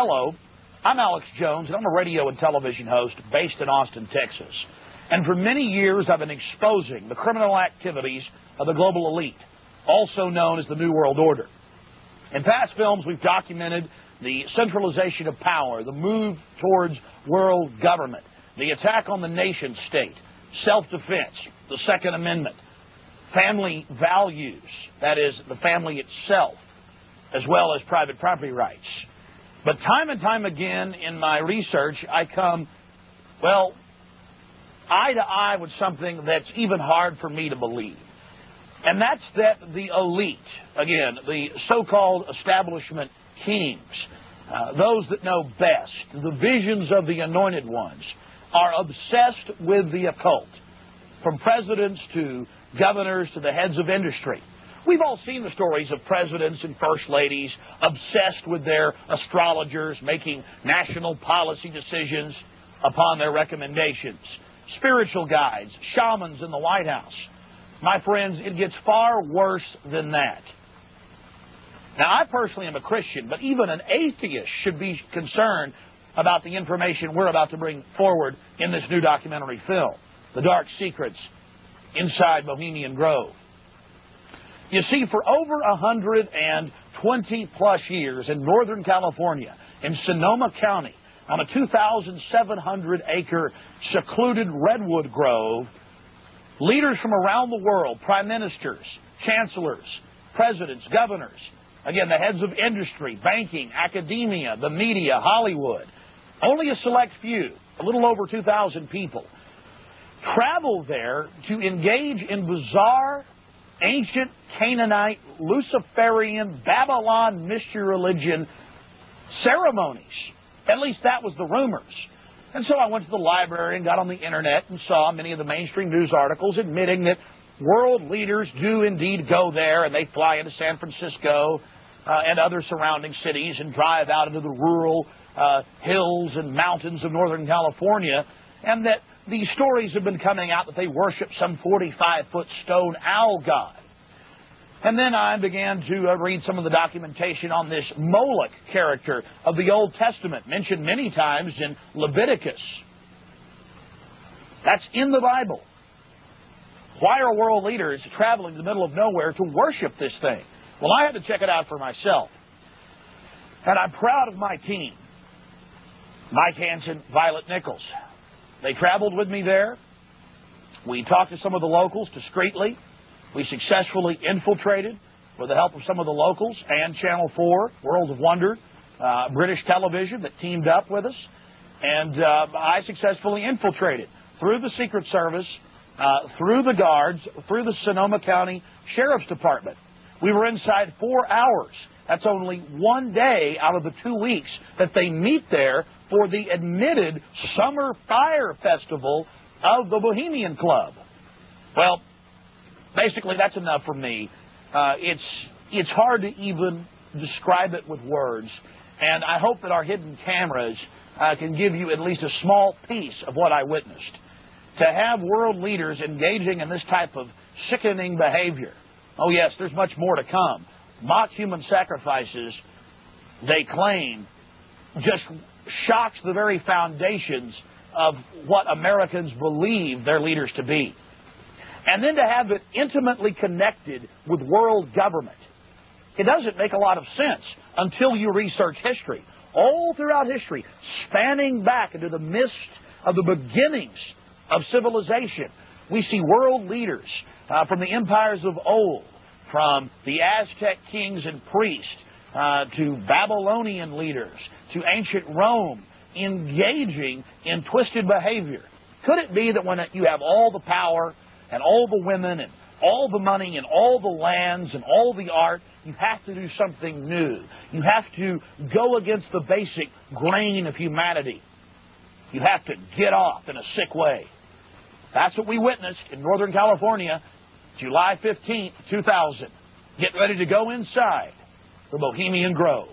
Hello, I'm Alex Jones, and I'm a radio and television host based in Austin, Texas. And for many years, I've been exposing the criminal activities of the global elite, also known as the New World Order. In past films, we've documented the centralization of power, the move towards world government, the attack on the nation state, self-defense, the Second Amendment, family values, that is, the family itself, as well as private property rights. But time and time again in my research, I come, well, eye to eye with something that's even hard for me to believe. And that's that the elite, again, the so-called establishment kings, those that know best, the visions of the anointed ones, are obsessed with the occult, from presidents to governors to the heads of industry. We've all seen the stories of presidents and first ladies obsessed with their astrologers, making national policy decisions upon their recommendations. Spiritual guides, shamans in the White House. My friends, it gets far worse than that. Now, I personally am a Christian, but even an atheist should be concerned about the information we're about to bring forward in this new documentary film, The Dark Secrets Inside Bohemian Grove. You see, for over 120-plus years in Northern California, in Sonoma County, on a 2,700-acre secluded redwood grove, leaders from around the world, prime ministers, chancellors, presidents, governors, again, the heads of industry, banking, academia, the media, Hollywood, only a select few, a little over 2,000 people, travel there to engage in bizarre, ancient Canaanite, Luciferian, Babylon mystery religion ceremonies. At least that was the rumors. And so I went to the library and got on the internet and saw many of the mainstream news articles admitting that world leaders do indeed go there, and they fly into San Francisco and other surrounding cities and drive out into the rural hills and mountains of Northern California, and that these stories have been coming out that they worship some 45-foot stone owl god. And then I began to read some of the documentation on this Moloch character of the Old Testament, mentioned many times in Leviticus. That's in the Bible. Why are world leaders traveling to the middle of nowhere to worship this thing? Well, I had to check it out for myself. And I'm proud of my team. Mike Hansen, Violet Nichols. They traveled with me there. We talked to some of the locals discreetly. We successfully infiltrated, with the help of some of the locals and Channel 4, World of Wonder, British television that teamed up with us. And I successfully infiltrated through the Secret Service, through the guards, through the Sonoma County Sheriff's Department. We were inside 4 hours. That's only one day out of the 2 weeks that they meet there for the admitted Summer Fire Festival of the Bohemian Club. Well, basically, that's enough for me. It's hard to even describe it with words, and I hope that our hidden cameras can give you at least a small piece of what I witnessed. To have world leaders engaging in this type of sickening behavior, oh yes, there's much more to come. Mock human sacrifices, they claim, just shocks the very foundations of what Americans believe their leaders to be. And then to have it intimately connected with world government. It doesn't make a lot of sense until you research history. All throughout history, spanning back into the mist of the beginnings of civilization, we see world leaders from the empires of old, from the Aztec kings and priests, to Babylonian leaders, to ancient Rome, engaging in twisted behavior. Could it be that when you have all the power and all the women and all the money and all the lands and all the art, you have to do something new? You have to go against the basic grain of humanity. You have to get off in a sick way. That's what we witnessed in Northern California, July 15th, 2000. Get ready to go inside the Bohemian Grove.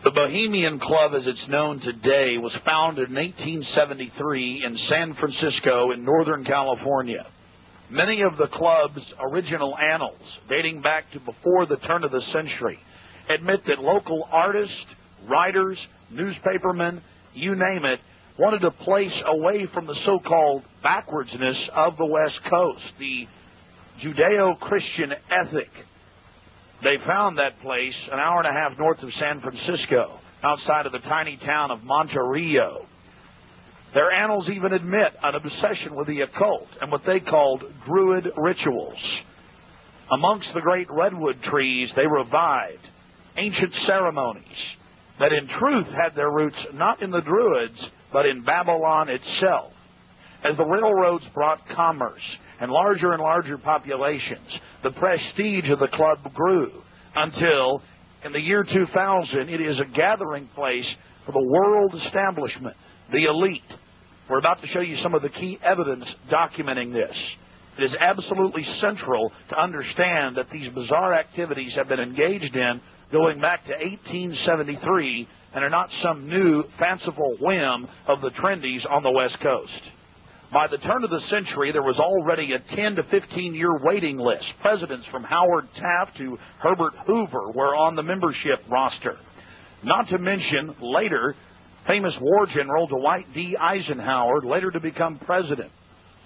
The Bohemian Club, as it's known today, was founded in 1873 in San Francisco in Northern California. Many of the club's original annals, dating back to before the turn of the century, admit that local artists, writers, newspapermen, you name it, wanted a place away from the so-called backwardsness of the West Coast, the Judeo-Christian ethic. They found that place an hour and a half north of San Francisco, outside of the tiny town of Monterey. Their annals even admit an obsession with the occult and what they called Druid rituals. Amongst the great redwood trees, they revived ancient ceremonies that in truth had their roots not in the Druids, but in Babylon itself. As the railroads brought commerce and larger populations, the prestige of the club grew until, in the year 2000, it is a gathering place for the world establishment, the elite. We're about to show you some of the key evidence documenting this. It is absolutely central to understand that these bizarre activities have been engaged in going back to 1873 and are not some new fanciful whim of the trendies on the West Coast. By the turn of the century, there was already a 10 to 15-year waiting list. Presidents from Howard Taft to Herbert Hoover were on the membership roster. Not to mention, later, famous war general Dwight D. Eisenhower, later to become president.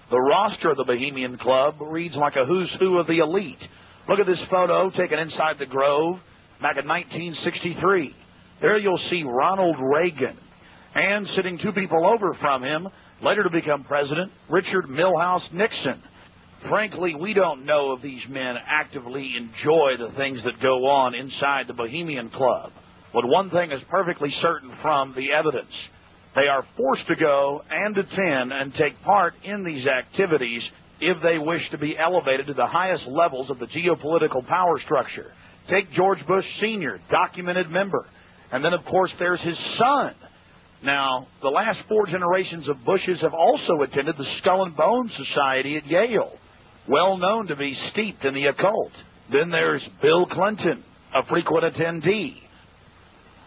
The roster of the Bohemian Club reads like a who's who of the elite. Look at this photo taken inside the Grove back in 1963. There you'll see Ronald Reagan, and sitting two people over from him, later to become president, Richard Milhouse Nixon. Frankly, we don't know if these men actively enjoy the things that go on inside the Bohemian Club. But one thing is perfectly certain from the evidence. They are forced to go and attend and take part in these activities if they wish to be elevated to the highest levels of the geopolitical power structure. Take George Bush Sr., documented member. And then, of course, there's his son. Now, the last four generations of Bushes have also attended the Skull and Bones Society at Yale, well known to be steeped in the occult. Then there's Bill Clinton, a frequent attendee.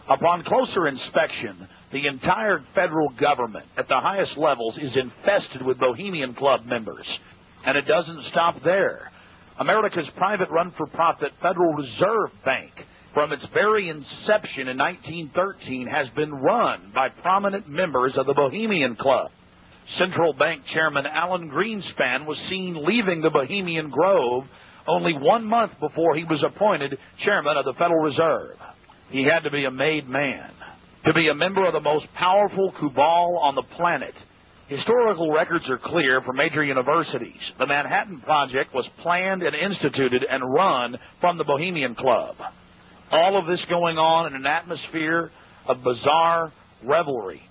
Upon closer inspection, the entire federal government at the highest levels is infested with Bohemian Club members. And it doesn't stop there. America's private run-for-profit Federal Reserve Bank, from its very inception in 1913, has been run by prominent members of the Bohemian Club. Central Bank Chairman Alan Greenspan was seen leaving the Bohemian Grove only 1 month before he was appointed chairman of the Federal Reserve. He had to be a made man to be a member of the most powerful cabal on the planet. Historical records are clear for major universities. The Manhattan Project was planned and instituted and run from the Bohemian Club. All of this going on in an atmosphere of bizarre revelry.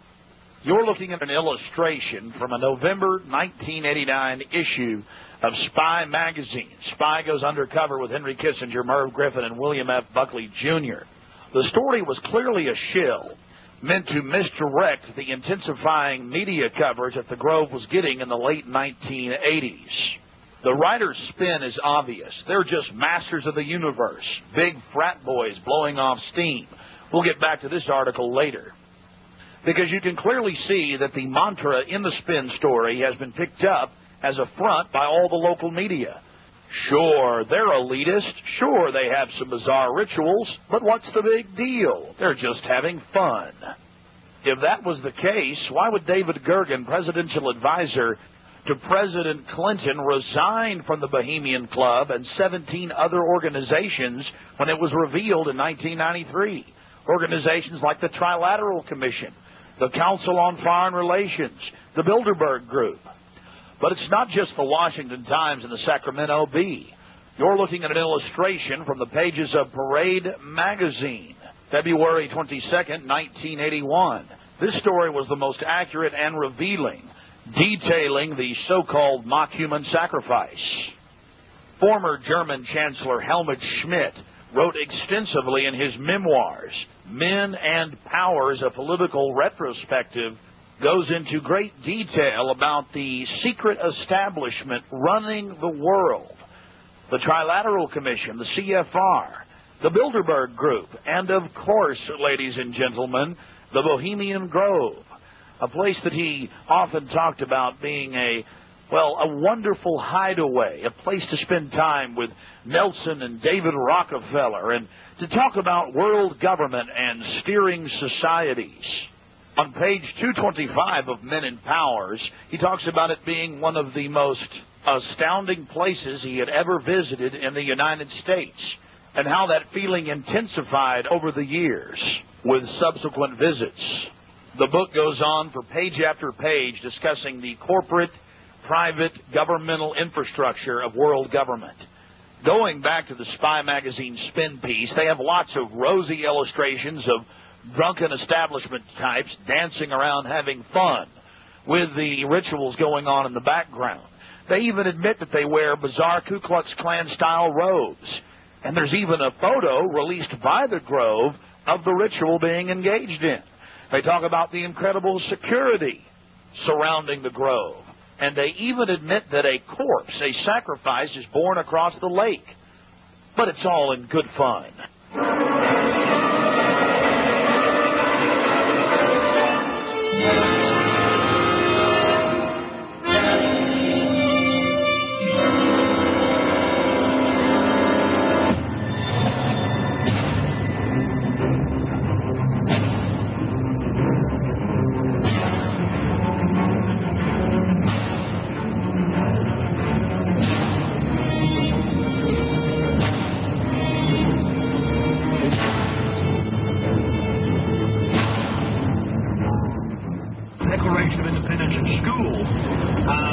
You're looking at an illustration from a November 1989 issue of Spy magazine. Spy goes undercover with Henry Kissinger, Merv Griffin, and William F. Buckley, Jr. The story was clearly a shill, meant to misdirect the intensifying media coverage that the Grove was getting in the late 1980s. The writer's spin is obvious. They're just masters of the universe, big frat boys blowing off steam. We'll get back to this article later. Because you can clearly see that the mantra in the spin story has been picked up as a front by all the local media. Sure, they're elitist. Sure, they have some bizarre rituals. But what's the big deal? They're just having fun. If that was the case, why would David Gergen, presidential advisor to President Clinton, resign from the Bohemian Club and 17 other organizations when it was revealed in 1993? Organizations like the Trilateral Commission, the Council on Foreign Relations, the Bilderberg Group. But it's not just the Washington Times and the Sacramento Bee. You're looking at an illustration from the pages of Parade magazine, February 22nd, 1981. This story was the most accurate and revealing, detailing the so-called mock-human sacrifice. Former German Chancellor Helmut Schmidt wrote extensively in his memoirs, Men and Powers, a Political Retrospective, goes into great detail about the secret establishment running the world. The Trilateral Commission, the CFR, the Bilderberg Group, and of course, ladies and gentlemen, the Bohemian Grove, a place that he often talked about being a wonderful hideaway, a place to spend time with Nelson and David Rockefeller, and to talk about world government and steering societies. On page 225 of Men in Powers, he talks about it being one of the most astounding places he had ever visited in the United States, and how that feeling intensified over the years with subsequent visits. The book goes on for page after page discussing the corporate, private, governmental infrastructure of world government. Going back to the Spy magazine spin piece, they have lots of rosy illustrations of drunken establishment types dancing around having fun with the rituals going on in the background. They even admit that they wear bizarre Ku Klux Klan-style robes. And there's even a photo released by the Grove of the ritual being engaged in. They talk about the incredible security surrounding the Grove. And they even admit that a corpse, a sacrifice, is borne across the lake. But it's all in good fun. Declaration of Independence in school,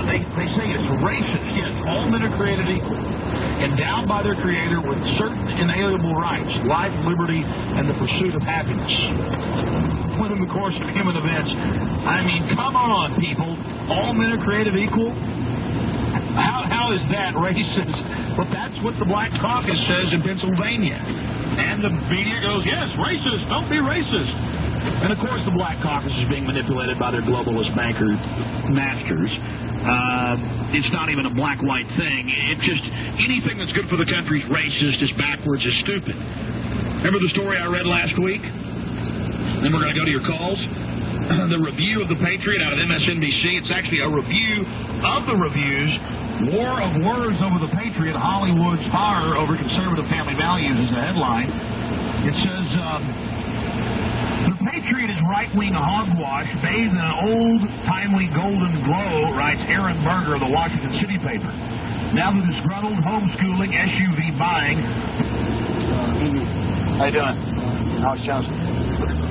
they say it's racist. Yes, all men are created equal, endowed by their Creator with certain inalienable rights, life, liberty, and the pursuit of happiness. Within the course of human events, I mean, come on, people. All men are created equal? How is that racist? But that's what the Black Caucus says in Pennsylvania. And the media goes, yes, racist, don't be racist. And, of course, the Black Caucus is being manipulated by their globalist banker masters. It's not even a black-white thing. It's just anything that's good for the country is racist, is backwards, is stupid. Remember the story I read last week? Then we're going to go to your calls. The review of The Patriot out of MSNBC. It's actually a review of the reviews. War of Words over The Patriot, Hollywood's horror over conservative family values is the headline. It says, The Patriot is right-wing hogwash bathed in an old-timely golden glow, writes Aaron Berger of the Washington City paper. Now the disgruntled homeschooling SUV buying. How you doing? Alex Johnson.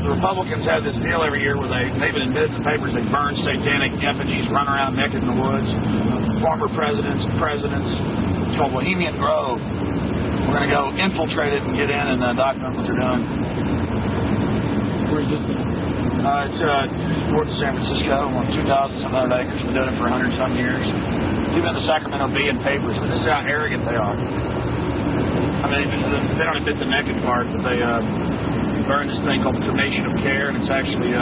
The Republicans have this deal every year where they've admitted in the papers they burn satanic effigies, run around naked in the woods, former presidents. It's called Bohemian Grove. We're going to go infiltrate it and get in and document what they're doing. Where is this? It's north of San Francisco, on 2,700 acres. We've been doing it for 100-some years. It's even in the Sacramento Bee and papers. But this is how arrogant they are. I mean, they don't admit the naked part, but they burn this thing called the Cremation of Care, and it's actually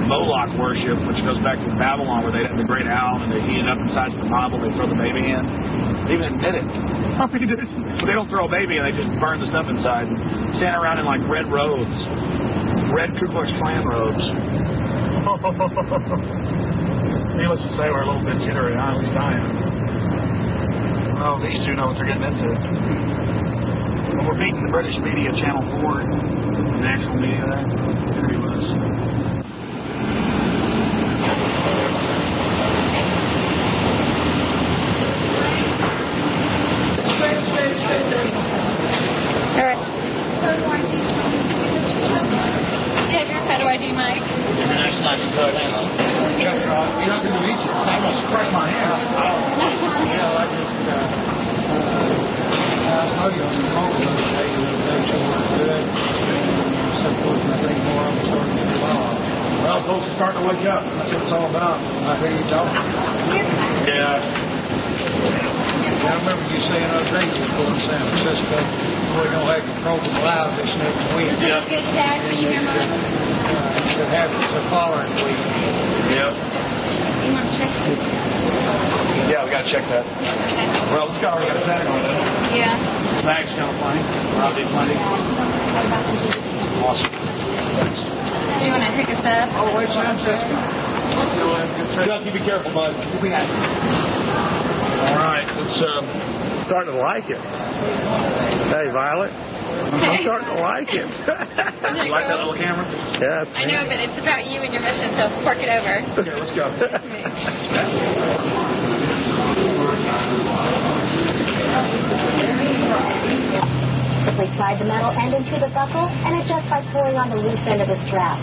Moloch worship, which goes back to Babylon, where they had the great owl, and they heat it up inside the Bible, they throw the baby in. They even admit it. But they don't throw a baby in, they just burn the stuff inside. And stand around in like red robes. Red Ku Klux Klan robes. Needless to say, we're a little bit jittery, huh? At least I am. Well, these two know what they're getting into. Well, we're beating the British media, Channel 4, the national media there. There he was. All right. How do I do, Mike? That's not the code, Chuck to meet you. I almost cracked my hand. Yeah, I just, I saw you on the phone the other day. You make sure we're good. So forth, and I think more of them starting to get involved. Well, folks are starting to wake up. That's what it's all about. I hear you talking. Yeah. I remember you saying the other day you were going to San Francisco. We're going to have your program live this next week. Yeah. Good dad, do you remember? It happens the following week. Yeah. You want to check it? Yeah, we got to check that. Okay. Well, it's got already got a tag on it. Yeah. Bags kind of plenty. I'll be plenty. Awesome. Thanks. Do you want to take a sip? Oh, wait, Francesca. Chuck, you be careful, bud. All right, let's Starting to like it. Hey, Violet. I'm starting to like it. you like that little camera? Yeah. I know, but it's about you and your mission, so fork it over. Okay, let's go. Quickly slide the metal end into the buckle and adjust by pulling on the loose end of the strap.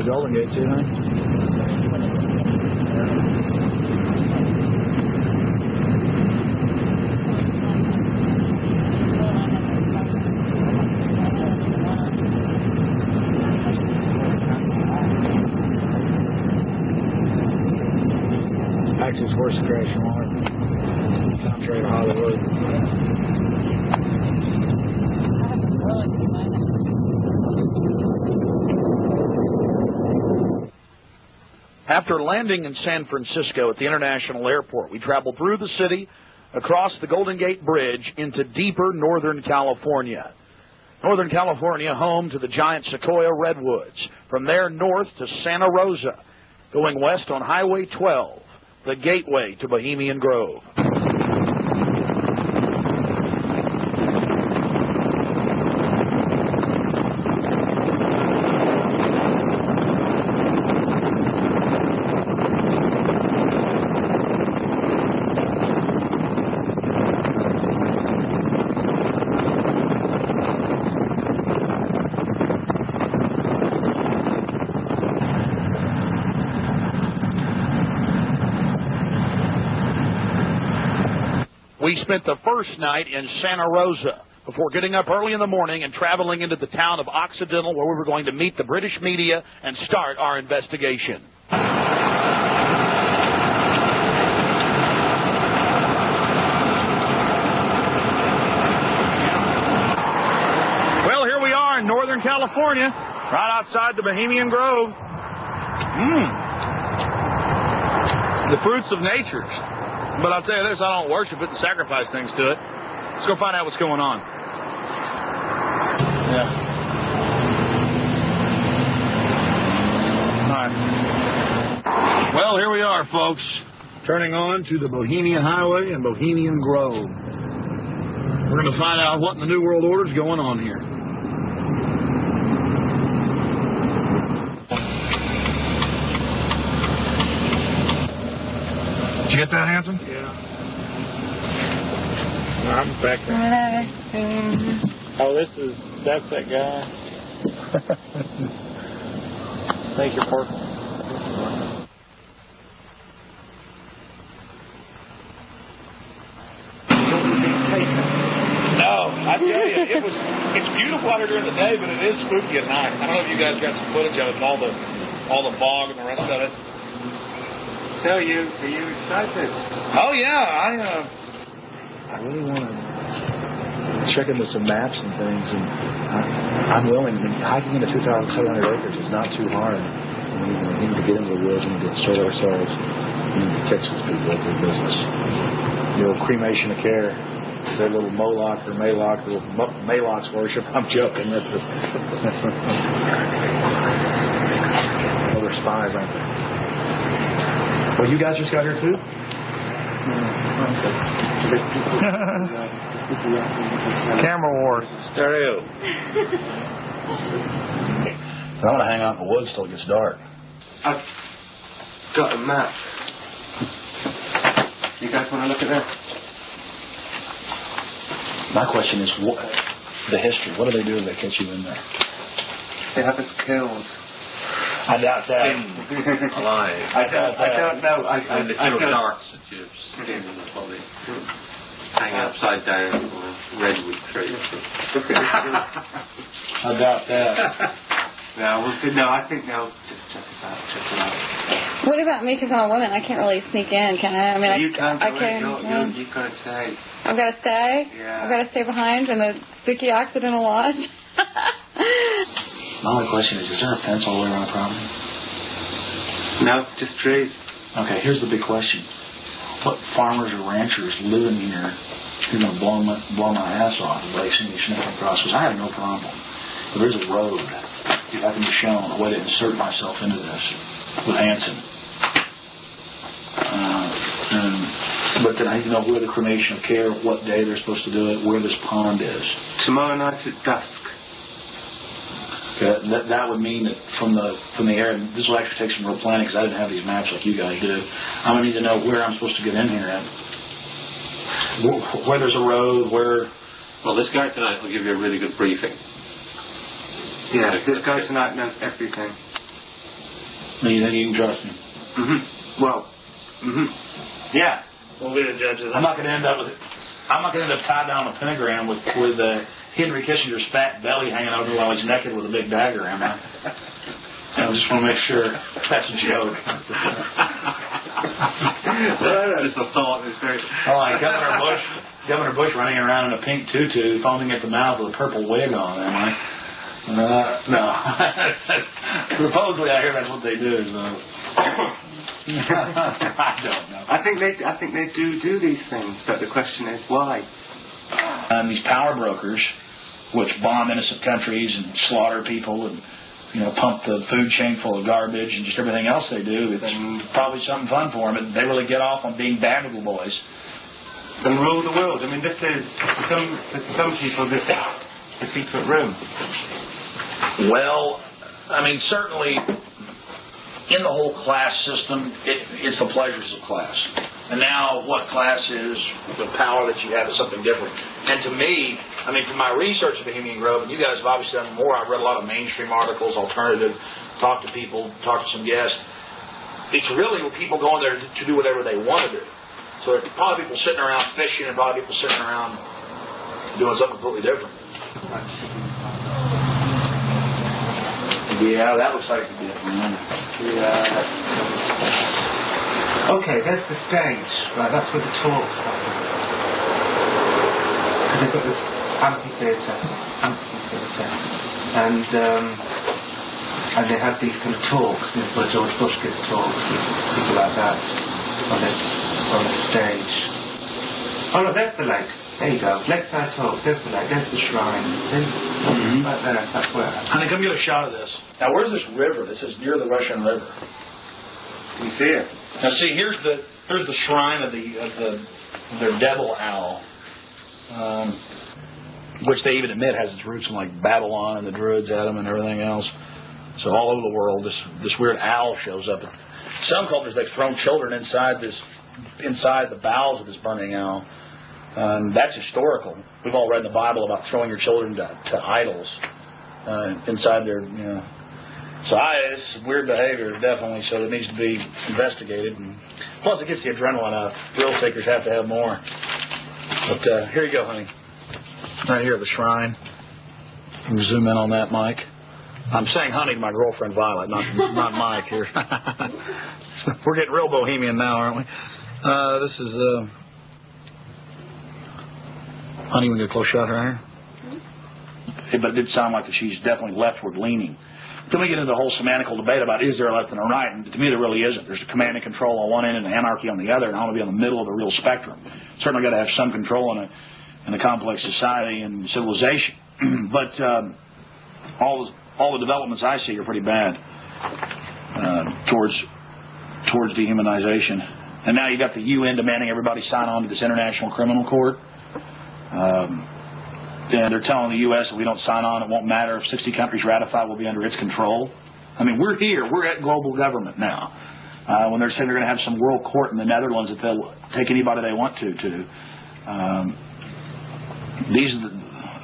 Golden Gate too, huh? Axel's horse crashed on, contrary to Hollywood. After landing in San Francisco at the International Airport, we traveled through the city, across the Golden Gate Bridge, into deeper Northern California. Northern California, home to the giant sequoia redwoods. From there north to Santa Rosa, going west on Highway 12, the gateway to Bohemian Grove. We spent the first night in Santa Rosa before getting up early in the morning and traveling into the town of Occidental, where we were going to meet the British media and start our investigation. Well, here we are in Northern California, right outside the Bohemian Grove. The fruits of nature. But I'll tell you this, I don't worship it and sacrifice things to it. Let's go find out what's going on. Yeah. All right. Well, here we are, folks. Turning on to the Bohemian Highway and Bohemian Grove. We're going to find out what in the New World Order is going on here. Did you get that, Hanson? Yeah. I'm back there. Oh, that's that guy. Thank you, Parker. No, I tell you, it's beautiful out here during the day, but it is spooky at night. I don't know if you guys got some footage of it, all the fog and the rest of it. So are you excited? Oh yeah, I really want to check into some maps and things, and I'm willing. I mean, hiking into 2,700 acres is not too hard. We need to get into the woods. We need to sort ourselves. We need to catch these people at their business. The old cremation of care. Their little Moloch or Maloch, or Maloch's worship. I'm joking. That's well, they're spies, aren't they? Well, you guys just got here too? Camera wars. Stereo. I'm going to hang out in the woods till it gets dark. I've got a map. You guys want to look at that? My question is, the history. What do they do if they catch you in there? They have us killed. I doubt that. Alive. I don't know. And the little darts that you skin in the body. Hang upside down on a redwood tree. I doubt that. No, we'll see. No, I think they'll just check us out. Check it out. What about me? Because I'm a woman, I can't really sneak in, can I? I mean, You can't. I can. You've got to stay. I've got to stay. Yeah. I've got to stay behind in the spooky Occidental Lodge. My only question is there a fence all the way around the property? No, just trees. Okay, here's the big question. What farmers or ranchers living here are going to blow my ass off if they see me sniffing across? Because I have no problem. If there's a road, if I can be shown a way to insert myself into this with Hanson. But then I need to know where the cremation of care, what day they're supposed to do it, where this pond is. Tomorrow night at dusk. Okay, that would mean that from the area, this will actually take some real planning because I didn't have these maps like you guys do. I'm going to need to know where I'm supposed to get in here at. Where there's a road, where... Well, this guy tonight will give you a really good briefing. Yeah, this guy tonight knows everything. You think you can trust him? Mm-hmm. Well, yeah. We'll be the judges. I'm not going to end up tied down a pentagram with Henry Kissinger's fat belly hanging over while he's naked with a big dagger, am I? I just want to make sure that's a joke. Just the thought is very... Oh, like Governor Bush running around in a pink tutu, foaming at the mouth with a purple wig on, am I? No. Supposedly, I hear that's what they do, so... I don't know. I think they do these things, but the question is why? And these power brokers, which bomb innocent countries and slaughter people and pump the food chain full of garbage and just everything else they do, it's probably something fun for them. And they really get off on being bad little boys. And rule the world. I mean, this is for some people. This is the secret room. Well, I mean, certainly in the whole class system, it's the pleasures of class. And now what class is, the power that you have is something different. And to me, I mean, from my research of Bohemian Grove, and you guys have obviously done more, I've read a lot of mainstream articles, alternative, talked to people, talked to some guests. It's really people going there to do whatever they want to do. So there are probably people sitting around fishing and probably people sitting around doing something completely different. Yeah, that looks like it could be different. Yeah, okay, there's the stage. Right, that's where the talks happen. Because they've got this amphitheatre, and they have these kind of talks, and it's like George Bush gives talks and people like that on this stage. Oh no, there's the lake. There you go. Lakeside Talks. There's the lake. There's the shrine. See? Right there. That's where. Honey, come get a shot of this. Now, where's this river? This is near the Russian River. You see it? Now, see, here's the shrine of their devil owl, which they even admit has its roots in like Babylon and the Druids, Adam, and everything else. So all over the world, this weird owl shows up. Some cultures they've thrown children inside the bowels of this burning owl. That's historical. We've all read in the Bible about throwing your children to idols inside their, So it's weird behavior, definitely, so it needs to be investigated. And plus, it gets the adrenaline out. Thrill seekers have to have more. But here you go, honey. Right here, the shrine. You can zoom in on that, Mike. I'm saying honey to my girlfriend, Violet, not Mike here. We're getting real bohemian now, aren't we? This is... Honey, we get a close shot right here. But it did sound like that she's definitely leftward leaning. Then we get into the whole semantical debate about is there a left and a right, and to me there really isn't. There's a command and control on one end and anarchy on the other, and I want to be on the middle of the real spectrum. Certainly got to have some control in a complex society and civilization. But all the developments I see are pretty bad towards dehumanization. And now you got the UN demanding everybody sign on to this International Criminal Court. And they're telling the U.S. if we don't sign on, it won't matter. If 60 countries ratify, we'll be under its control. I mean, we're here. We're at global government now. When they're saying they're going to have some world court in the Netherlands that they'll take anybody they want to.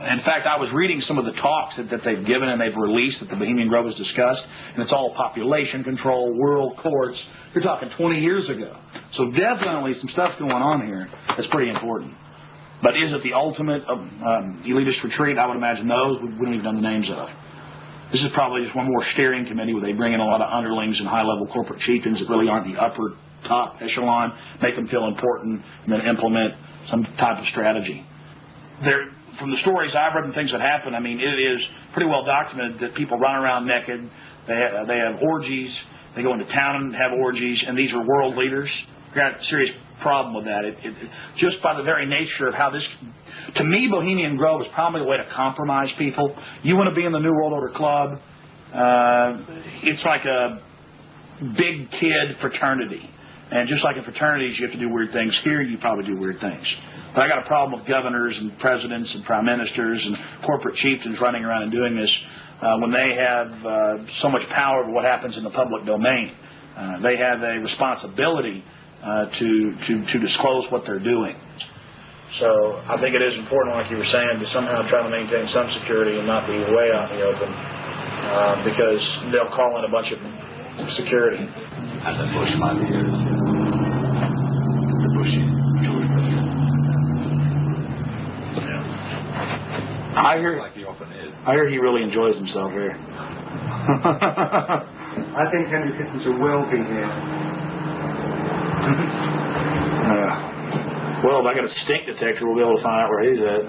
In fact, I was reading some of the talks that they've given and they've released that the Bohemian Grove has discussed, and it's all population control, world courts. You're talking 20 years ago. So definitely some stuff going on here that's pretty important. But is it the ultimate elitist retreat? I would imagine those we wouldn't even know the names of. This is probably just one more steering committee where they bring in a lot of underlings and high-level corporate chieftains that really aren't the upper top echelon, make them feel important, and then implement some type of strategy. From the stories I've read and things that happen, I mean, it is pretty well documented that people run around naked. They have orgies. They go into town and have orgies, and these are world leaders. We've got a serious problem with that. Just by the very nature of how this, to me, Bohemian Grove is probably a way to compromise people. You want to be in the New World Order Club. It's like a big kid fraternity. And just like in fraternities, you have to do weird things. Here, you probably do weird things. But I got a problem with governors and presidents and prime ministers and corporate chieftains running around and doing this when they have so much power over what happens in the public domain. They have a responsibility to disclose what they're doing. So I think it is important, like you were saying, to somehow try to maintain some security and not be way out in the open because they'll call in a bunch of security. As a Bush might be here to see. The Bushies, George Bush. Yeah. I hear like he often is. I hear he really enjoys himself here. I think Henry Kissinger will be here. Well, if I got a stink detector, we'll be able to find out where he's at.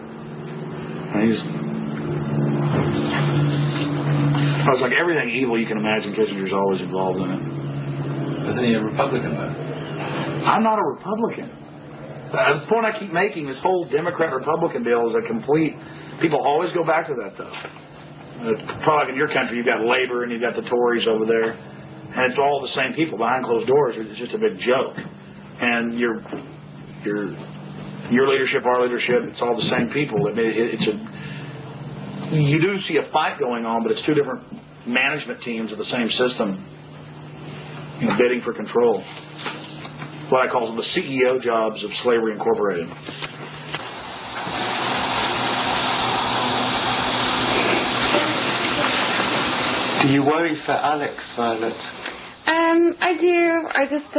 I was like, everything evil you can imagine, Kissinger's always involved in it. Isn't he a Republican, though? I'm not a Republican. That's the point I keep making. This whole Democrat-Republican deal is a complete... People always go back to that, though. Probably like in your country, you've got Labor and you've got the Tories over there. And it's all the same people behind closed doors. It's just a big joke. And your leadership, our leadership, it's all the same people. I mean, you do see a fight going on, but it's two different management teams of the same system, bidding for control. What I call the CEO jobs of Slavery Incorporated. Do you worry for Alex, Violet? I do. I just,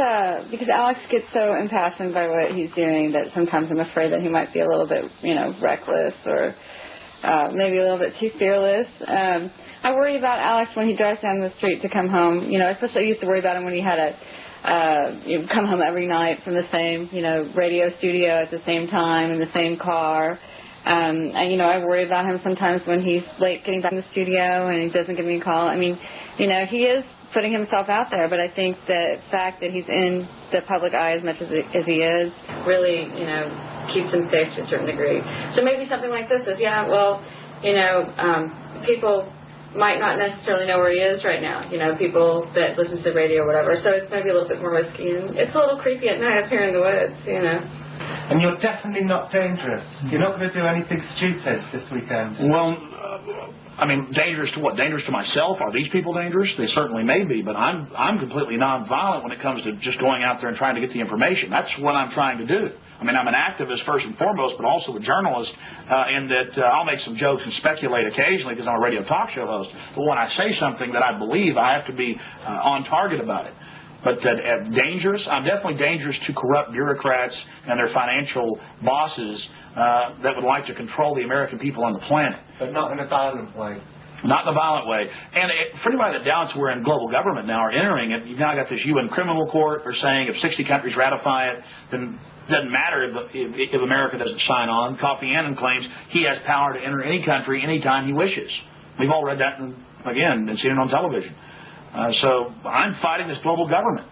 because Alex gets so impassioned by what he's doing that sometimes I'm afraid that he might be a little bit, reckless or maybe a little bit too fearless. I worry about Alex when he drives down the street to come home. Especially I used to worry about him when he had to come home every night from the same, radio studio at the same time in the same car. And, I worry about him sometimes when he's late getting back in the studio and he doesn't give me a call. I mean, he is putting himself out there, but I think the fact that he's in the public eye as much as he is really, keeps him safe to a certain degree. So maybe something like this is, people might not necessarily know where he is right now, people that listen to the radio or whatever. So it's maybe a little bit more risky. And it's a little creepy at night up here in the woods, And you're definitely not dangerous. You're not going to do anything stupid this weekend. Well, dangerous to what? Dangerous to myself? Are these people dangerous? They certainly may be, but I'm completely nonviolent when it comes to just going out there and trying to get the information. That's what I'm trying to do. I'm an activist first and foremost, but also a journalist in that I'll make some jokes and speculate occasionally because I'm a radio talk show host. But when I say something that I believe, I have to be on target about it. But dangerous? I'm definitely dangerous to corrupt bureaucrats and their financial bosses that would like to control the American people on the planet. But not in a violent way. Not in a violent way. And for anybody that doubts we're in global government now or entering it, you've now got this UN criminal court. They're saying if 60 countries ratify it, then it doesn't matter if America doesn't sign on. Kofi Annan claims he has power to enter any country anytime he wishes. We've all read that, and seen it on television. So I'm fighting this global government.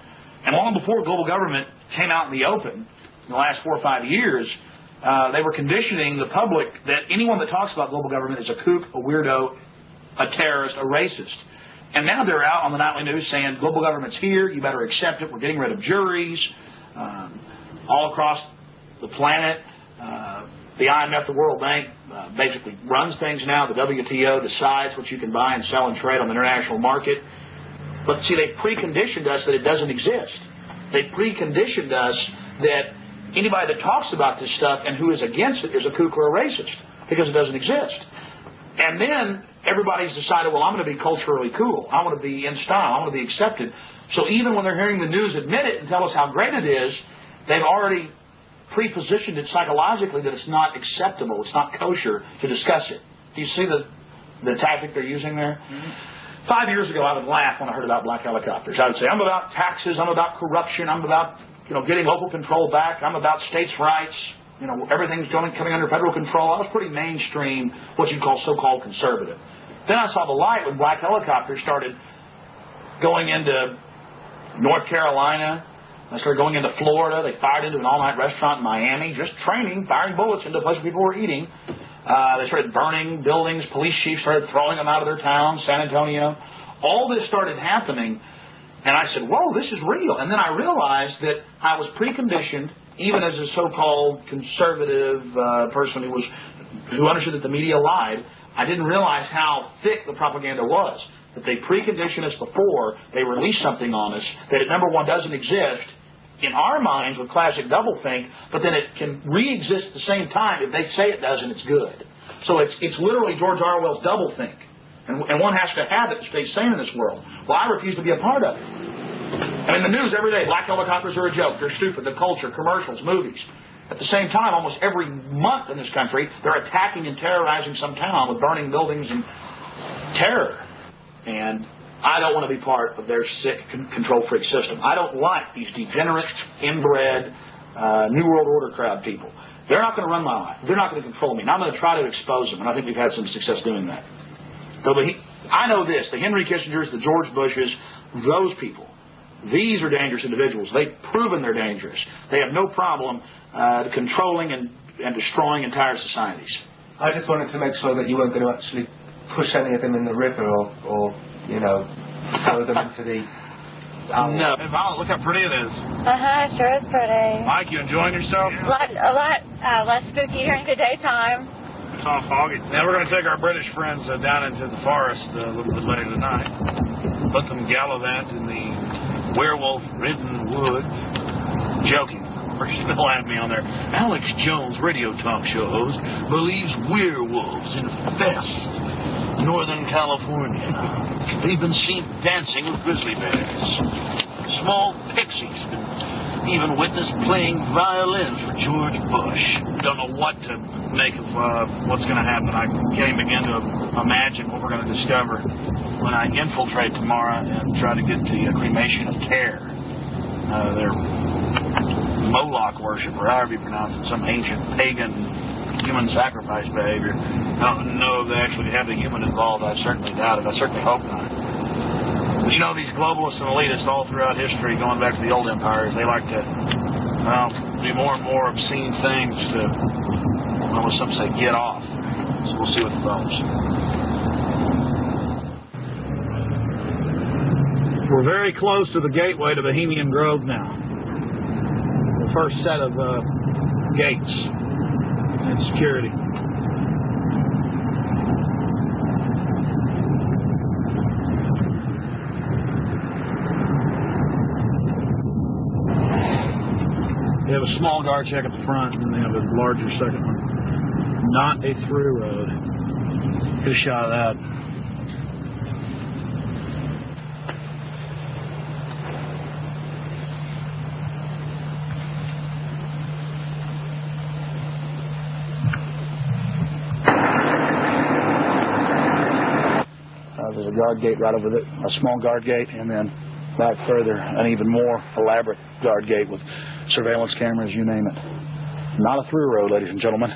And long before global government came out in the open, in the last 4 or 5 years, they were conditioning the public that anyone that talks about global government is a kook, a weirdo, a terrorist, a racist. And now they're out on the nightly news saying global government's here, you better accept it, we're getting rid of juries all across the planet. The IMF, the World Bank, basically runs things now. The WTO decides what you can buy and sell and trade on the international market. But see, they've preconditioned us that it doesn't exist. They've preconditioned us that anybody that talks about this stuff and who is against it is a kook or a racist. because it doesn't exist. And then everybody's decided, well, I'm going to be culturally cool. I want to be in style. I want to be accepted. So even when they're hearing the news admit it and tell us how great it is, they've already pre-positioned it psychologically that it's not acceptable, it's not kosher to discuss it. Do you see the tactic they're using there? Mm-hmm. 5 years ago, I would laugh when I heard about black helicopters. I would say, I'm about taxes, I'm about corruption, I'm about getting local control back, I'm about states' rights, everything's coming under federal control. I was pretty mainstream, what you'd call so-called conservative. Then I saw the light when black helicopters started going into North Carolina. I started going into Florida. They fired into an all-night restaurant in Miami, just training, firing bullets into places people were eating. They started burning buildings. Police chiefs started throwing them out of their towns, San Antonio. All this started happening, and I said, whoa, this is real. And then I realized that I was preconditioned, even as a so-called conservative person who understood that the media lied. I didn't realize how thick the propaganda was, that they precondition us before they release something on us, that it, number one, doesn't exist in our minds with classic doublethink, but then it can re-exist at the same time. If they say it does, and it's good. So it's literally George Orwell's doublethink. And one has to have it to stay sane in this world. Well, I refuse to be a part of it. I mean, the news every day, black helicopters are a joke, they're stupid, the culture, commercials, movies. At the same time, almost every month in this country, they're attacking and terrorizing some town with burning buildings and terror. And I don't want to be part of their sick control freak system. I don't like these degenerate, inbred, New World Order crowd people. They're not going to run my life. They're not going to control me. And I'm going to try to expose them. And I think we've had some success doing that. I know this. The Henry Kissingers, the George Bushes, those people, these are dangerous individuals. They've proven they're dangerous. They have no problem controlling and destroying entire societies. I just wanted to make sure that you weren't going to actually push any of them in the river or throw them into the... No. Hey, Violet, look how pretty it is. Sure is pretty. Mike, you enjoying yourself? A lot less spooky during the daytime. It's all foggy. Now we're going to take our British friends down into the forest a little bit later tonight. Let them gallivant in the werewolf-ridden woods. Joking. We're still at me on there. Alex Jones, radio talk show host, believes werewolves infest Northern California. They've been seen dancing with grizzly bears. Small pixies been even witnessed playing violins for George Bush. Don't know what to make of what's going to happen. I can't even begin to imagine what we're going to discover when I infiltrate tomorrow and try to get the cremation of care. Their Moloch worship, or however you pronounce it, some ancient pagan human sacrifice behavior. I don't know if they actually have the human involved. I certainly doubt it. I certainly hope not. But these globalists and elitists all throughout history, going back to the old empires, they like to, do more and more obscene things to, what some say, get off. So we'll see what develops. We're very close to the gateway to Bohemian Grove now. The first set of gates and security. They have a small guard check at the front, and they have a larger second one. Not a through road. Get a shot of that. There's a guard gate right over there, a small guard gate, and then back further, an even more elaborate guard gate with surveillance cameras, you name it. Not a through road, ladies and gentlemen,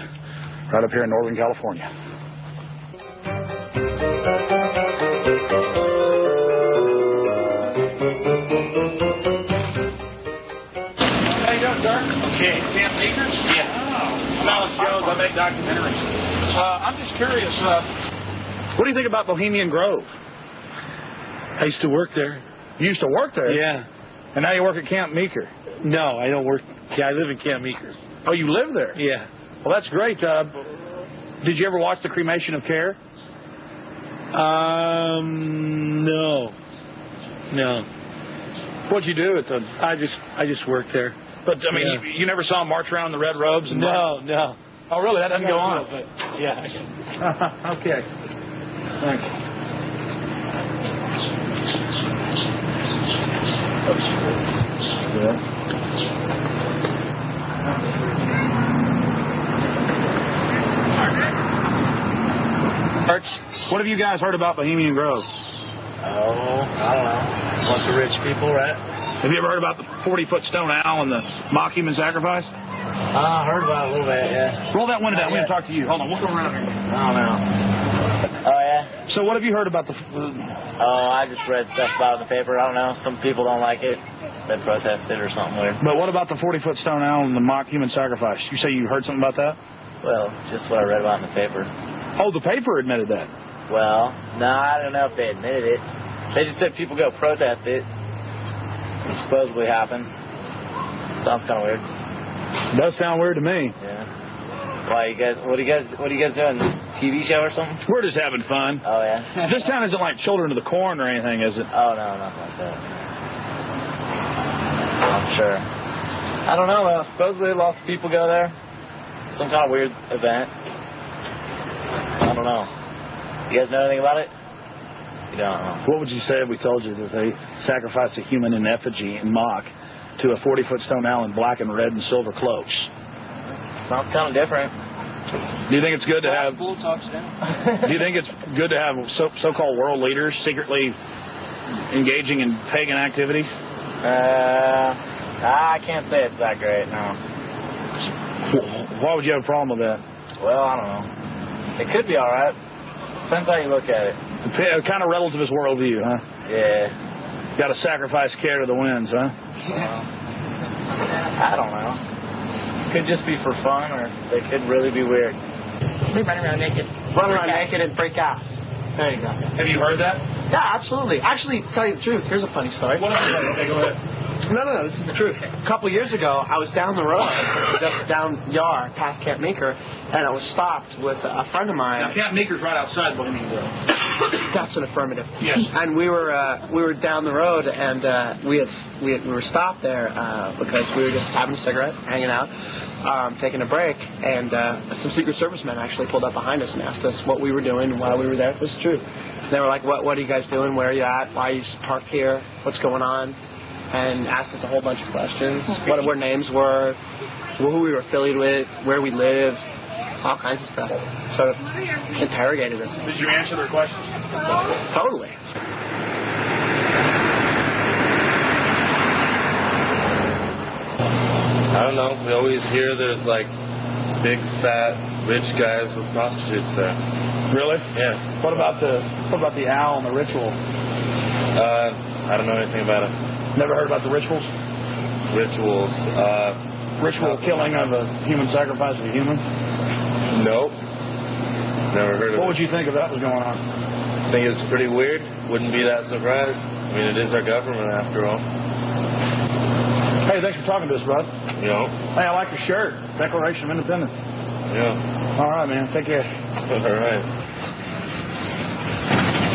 right up here in Northern California. How you doing, sir? Okay. Camp Meeker? Yeah. Oh. I'm Alex Jones. I make documentaries. I'm just curious, what do you think about Bohemian Grove? I used to work there. You used to work there? Yeah. And now you work at Camp Meeker? No, I don't work. Yeah, I live in Camp Meeker. Oh, you live there? Yeah. Well, that's great. Did you ever watch the cremation of care? No. What'd you do at the... I just worked there. But, I mean, you never saw them march around in the red robes? And No. Oh, really? That doesn't go on? Yeah. Okay. Thanks. Yeah. What have you guys heard about Bohemian Grove? Oh, I don't know. Bunch of rich people, right? Have you ever heard about the 40-foot stone owl and the mock human sacrifice? I heard about it a little bit, yeah. Roll that window down. We want to talk to you. Hold on. We'll go around here. I don't know. Oh, yeah? So what have you heard about the... Oh, I just read stuff about it in the paper. I don't know. Some people don't like it. They protested or something weird. But what about the 40-foot stone owl and the mock human sacrifice? You say you heard something about that? Well, just what I read about in the paper. Oh, the paper admitted that? Well, no, I don't know if they admitted it. They just said people go protest it. It supposedly happens. Sounds kind of weird. It does sound weird to me. Yeah. Why you guys? What are you guys doing? This TV show or something? We're just having fun. Oh yeah. This town isn't like Children of the Corn or anything, is it? Oh no, nothing like that. I'm sure. I don't know. Supposedly lots of people go there. Some kind of weird event. I don't know. You guys know anything about it? You don't know. What would you say if we told you that they sacrificed a human in effigy in mock to a 40-foot stone owl in black and red and silver cloaks? Sounds kind of different. Do you think it's good to have... Bull talks down. Do you think it's good to have so-called world leaders secretly engaging in pagan activities? I can't say it's that great, no. Why would you have a problem with that? Well, I don't know. It could be all right. Depends how you look at it. Kind of relativist worldview, huh? Yeah. Got to sacrifice care to the winds, huh? I don't know. It could just be for fun, or they could really be weird. We run around naked. Run around naked and freak out. There you go. Have you heard that? Yeah, absolutely. Actually, to tell you the truth, here's a funny story. What else? Okay, go ahead. No, this is the truth. A couple years ago, I was down the road, just down Yar, past Camp Meeker, and I was stopped with a friend of mine. Now, Camp Meeker's right outside Bohemian Grove. That's an affirmative. Yes. And we were down the road, and we were stopped there because we were just having a cigarette, hanging out, taking a break, and some Secret Service men actually pulled up behind us and asked us what we were doing while we were there. It was true. They were like, "What are you guys doing? Where are you at? Why are you parked here? What's going on?" And asked us a whole bunch of questions, what our names were, who we were affiliated with, where we lived, all kinds of stuff. Sort of interrogated us. Did you answer their questions? Totally. I don't know. We always hear there's like big, fat, rich guys with prostitutes there. Really? Yeah. What about the owl and the rituals? I don't know anything about it. Never heard about the rituals? Rituals. Ritual killing of a human sacrifice of a human? Nope. Never heard of it. What would you think if that was going on? I think it's pretty weird. Wouldn't be that surprised. I mean, it is our government after all. Hey, thanks for talking to us, bud. You know? Hey, I like your shirt. Declaration of Independence. Yeah. All right, man. Take care. All right.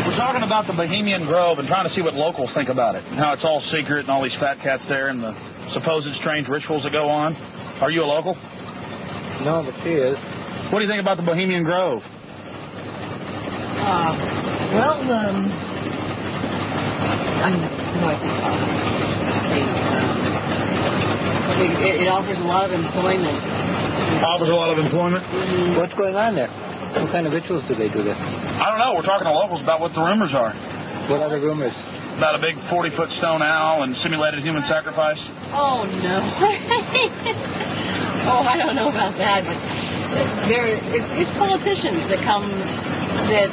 We're talking about the Bohemian Grove and trying to see what locals think about it. How it's all secret and all these fat cats there and the supposed strange rituals that go on. Are you a local? No, but she is. What do you think about the Bohemian Grove? I think it offers a lot of employment. Offers a lot of employment? Mm-hmm. What's going on there? What kind of rituals do they do there? I don't know. We're talking to locals about what the rumors are. What are the rumors? About a big 40-foot stone owl and simulated human sacrifice. Oh, no. Oh, I don't know about that, but it's politicians that come, that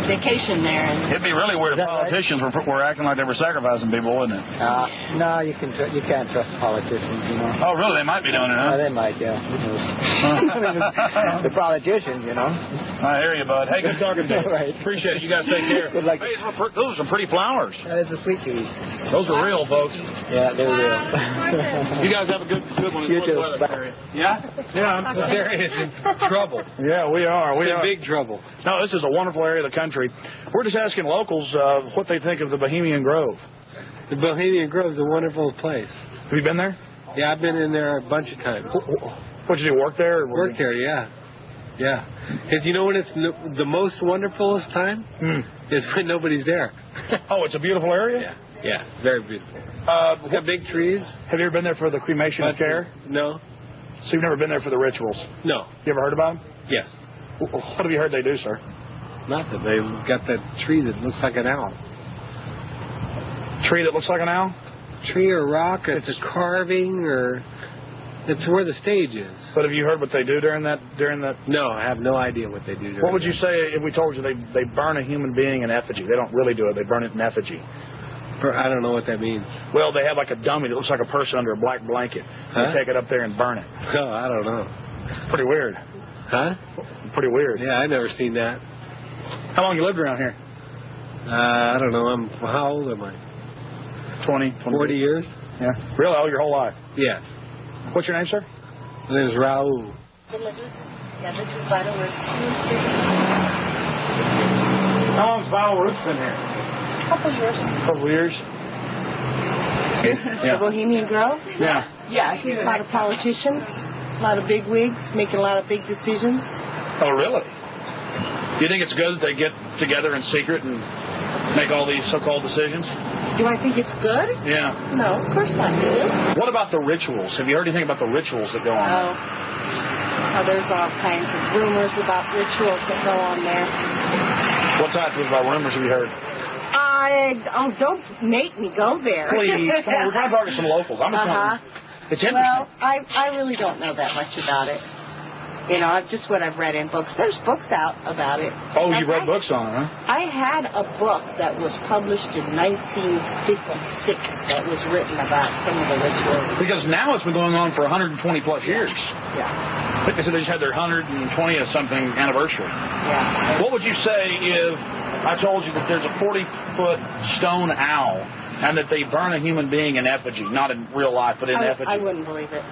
vacation there. And it'd be really weird if politicians were acting like they were sacrificing people, wouldn't it? No, you can't trust politicians, you know. Oh, really? They might be doing it, huh? They might, yeah. The politicians, you know. I hear you, bud. Hey, good talking to you. Right. Appreciate it. You guys take care. Good luck. Hey, those are some pretty flowers. That's the sweet peas. Those are real, folks. Yeah, they're real. You guys have a good one. You too. Yeah? Yeah. This area is in trouble. Yeah, we are. We're in big trouble. No, this is a wonderful area of the country. We're just asking locals what they think of the Bohemian Grove. The Bohemian Grove is a wonderful place. Have you been there? Yeah, I've been in there a bunch of times. What, you do, work there? Or work there, yeah. Yeah. Because you know when it's the most wonderfulest time? Is when nobody's there. Oh, it's a beautiful area? Yeah. Yeah, very beautiful. It's got big trees. Have you ever been there for the cremation of care? No. So you've never been there for the rituals? No. You ever heard about them? Yes. What have you heard they do, sir? Nothing. They've got that tree that looks like an owl. Tree that looks like an owl? Tree or rock, it's a carving, or it's where the stage is. But have you heard what they do during that? No, I have no idea what they do during What would you say if we told you they burn a human being in effigy? They don't really do it. They burn it in effigy. I don't know what that means. Well, they have like a dummy that looks like a person under a black blanket. They take it up there and burn it. Oh, I don't know. Pretty weird. Huh? Pretty weird. Yeah, I've never seen that. How long you lived around here? I don't know. How old am I? 20, 40 years. Yeah. Really? Oh, your whole life? Yes. What's your name, sir? My name is Raul. The lizards. Yeah, this is Vital Roots. How long's Vital Roots been here? Couple years. Couple years. The Bohemian Grove? Yeah. Yeah, a lot of politicians, a lot of big wigs, making a lot of big decisions. Oh, really? Do you think it's good that they get together in secret and make all these so-called decisions? Do I think it's good? Yeah. No, of course not. Do you? What about the rituals? Have you heard anything about the rituals that go on? Oh, there's all kinds of rumors about rituals that go on there. What type of rumors have you heard? Don't make me go there. Please, come on, we're trying to talk to some locals. I'm just wondering. It's interesting. Well, I really don't know that much about it. You know, just what I've read in books. There's books out about it. Oh, you've read books on it, huh? I had a book that was published in 1956 that was written about some of the rituals. Because now it's been going on for 120 plus years. Yeah. I think they said they just had their 120th something anniversary. Yeah. What would you say if I told you that there's a 40-foot stone owl and that they burn a human being in effigy, not in real life, but in effigy? I wouldn't believe it.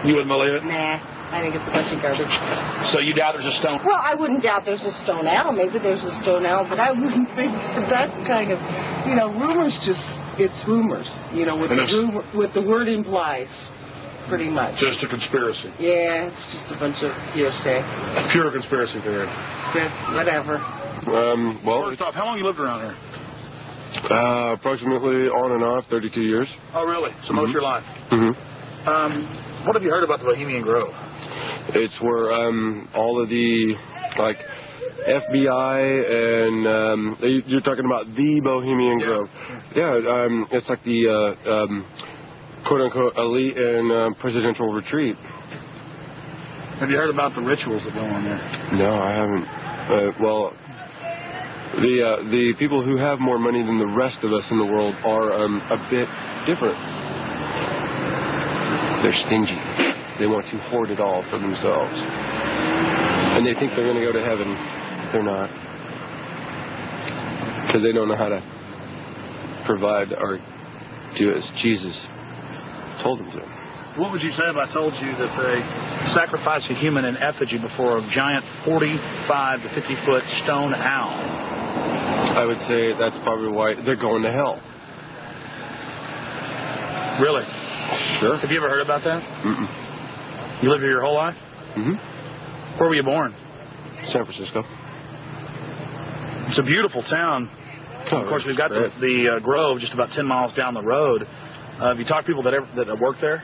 You wouldn't believe it? Nah. I think it's a bunch of garbage. So you doubt there's a stone? Well, I wouldn't doubt there's a stone owl. Maybe there's a stone owl, but I wouldn't think that's kind of, you know, rumors it's rumors, you know, what the word implies, pretty much. Just a conspiracy. Yeah, it's just a bunch of hearsay. Pure conspiracy theory. Whatever. Well, first off, how long you lived around here? Approximately on and off, 32 years. Oh, really? So most of your life? Mm-hmm. What have you heard about the Bohemian Grove? It's where all of the, like, FBI and you're talking about the Bohemian Grove. Yeah, it's like the quote-unquote elite and presidential retreat. Have you heard about the rituals that go on there? No, I haven't. Well, the people who have more money than the rest of us in the world are a bit different. They're stingy. They want to hoard it all for themselves. And they think they're going to go to heaven. They're not. Because they don't know how to provide or do as Jesus told them to. What would you say if I told you that they sacrifice a human in effigy before a giant 45 to 50-foot stone owl? I would say that's probably why they're going to hell. Really? Sure. Have you ever heard about that? Mm-mm. You lived here your whole life? Mm-hmm. Where were you born? San Francisco. It's a beautiful town. Of course, we've got the Grove just about 10 miles down the road. Have you talked to people that work there?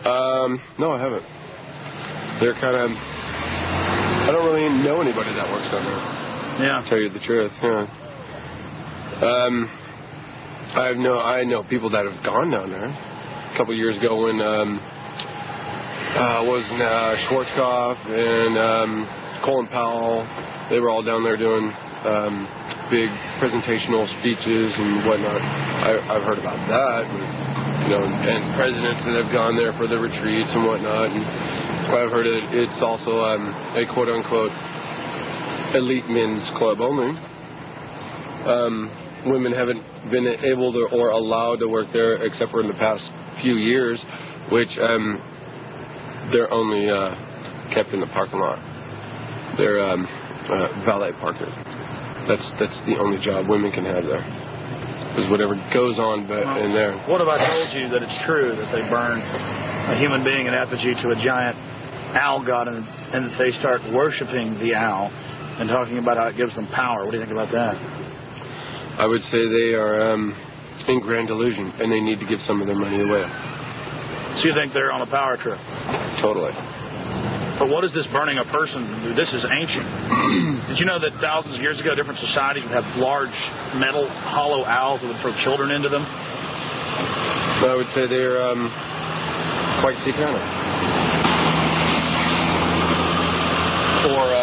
No, I haven't. They're kind of... I don't really know anybody that works down there. Yeah. To tell you the truth, yeah. I know people that have gone down there. A couple years ago when Schwarzkopf and Colin Powell, they were all down there doing big presentational speeches and whatnot. I've heard about that, and presidents that have gone there for the retreats and whatnot. And I've heard it's also a quote-unquote elite men's club only. Women haven't been able to or allowed to work there except for in the past few years, which they're only kept in the parking lot. They're valet parkers. That's the only job women can have there. Because whatever goes on in there. What if I told you that it's true that they burn a human being in effigy to a giant owl god and that they start worshiping the owl and talking about how it gives them power? What do you think about that? I would say they are in grand delusion, and they need to give some of their money away. So you think they're on a power trip? Totally. But what is this burning a person do? This is ancient. Did you know that thousands of years ago, different societies would have large metal hollow owls that would throw children into them? I would say they're quite satanic. Or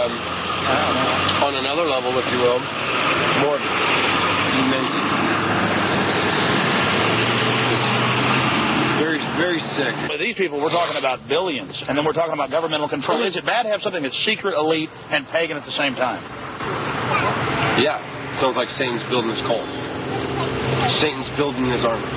on another level, if you will, more demented. Very, very sick. But these people, we're talking about billions, and then we're talking about governmental control. Is it bad to have something that's secret, elite, and pagan at the same time? Yeah. Sounds like Satan's building his cult. Satan's building his army.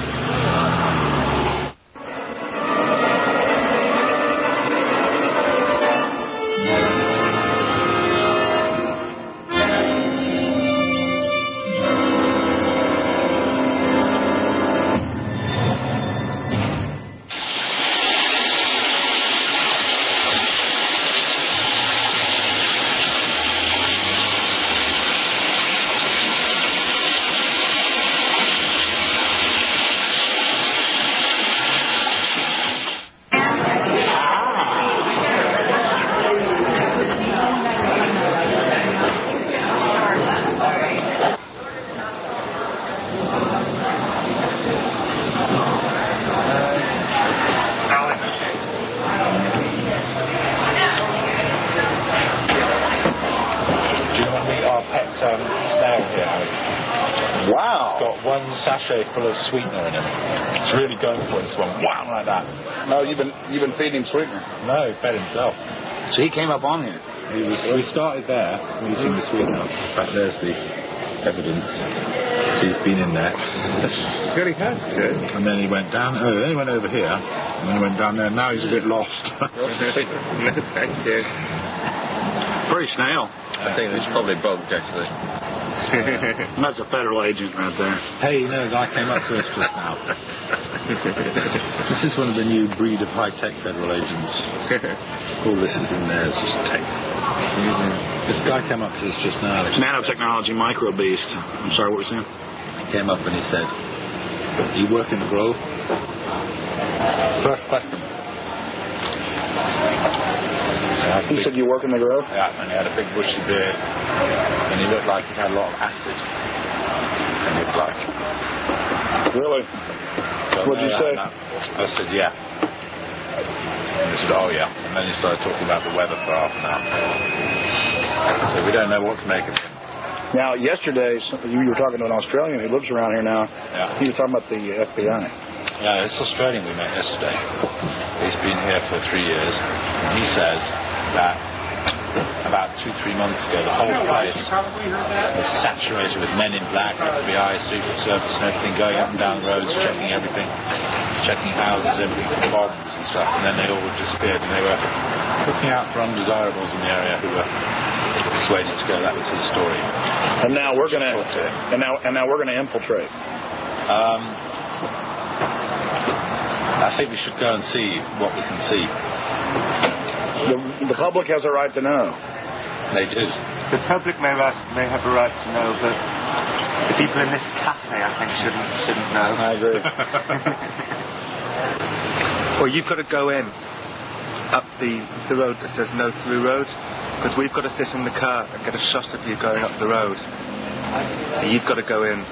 Sachet full of sweetener in him. It's really going for it. It's going wow like that. No, you've been feeding him sweetener. No, he fed himself. So he came up on here. We started there eating the sweetener. In fact, there's the evidence. So he's been in there. He really has, too. And then he went down. Oh, then he went over here. And then he went down there. Now he's a bit lost. Thank you. Pretty snail. I think it's probably bugged, actually. That's a federal agent right there. Hey, you know, a guy came up to us just now. This is one of the new breed of high-tech federal agents. All this is in there is just tech. This guy came up to us just now. Nanotechnology micro beast. I'm sorry, what were you saying? He came up and he said, "Do you work in the Grove?" First question. He said, "You work in the Grove?" Yeah, and he had a big bushy beard, and he looked like he had a lot of acid in his life. Really? So what'd you say? I said, "Yeah." And he said, "Oh, yeah." And then he started talking about the weather for half an hour. So we don't know what to make of him. Now, yesterday, you were talking to an Australian who lives around here now. Yeah. He was talking about the FBI. Yeah, this Australian we met yesterday. He's been here for 3 years, and he says that about 2-3 months ago, the whole place was saturated with men in black, FBI, Secret Service, and everything, going up and down the roads, checking everything, checking houses, everything for bombs and stuff. And then they all disappeared, and they were looking out for undesirables in the area who were persuaded to go. That was his story. And now we're going to infiltrate. I think we should go and see what we can see. The public has a right to know. They do. The public may have a right to know, but the people in this cafe, I think, shouldn't know. I agree. Well, you've got to go in up the road that says no through road, because we've got to sit in the car and get a shot of you going up the road. So you've got to go in.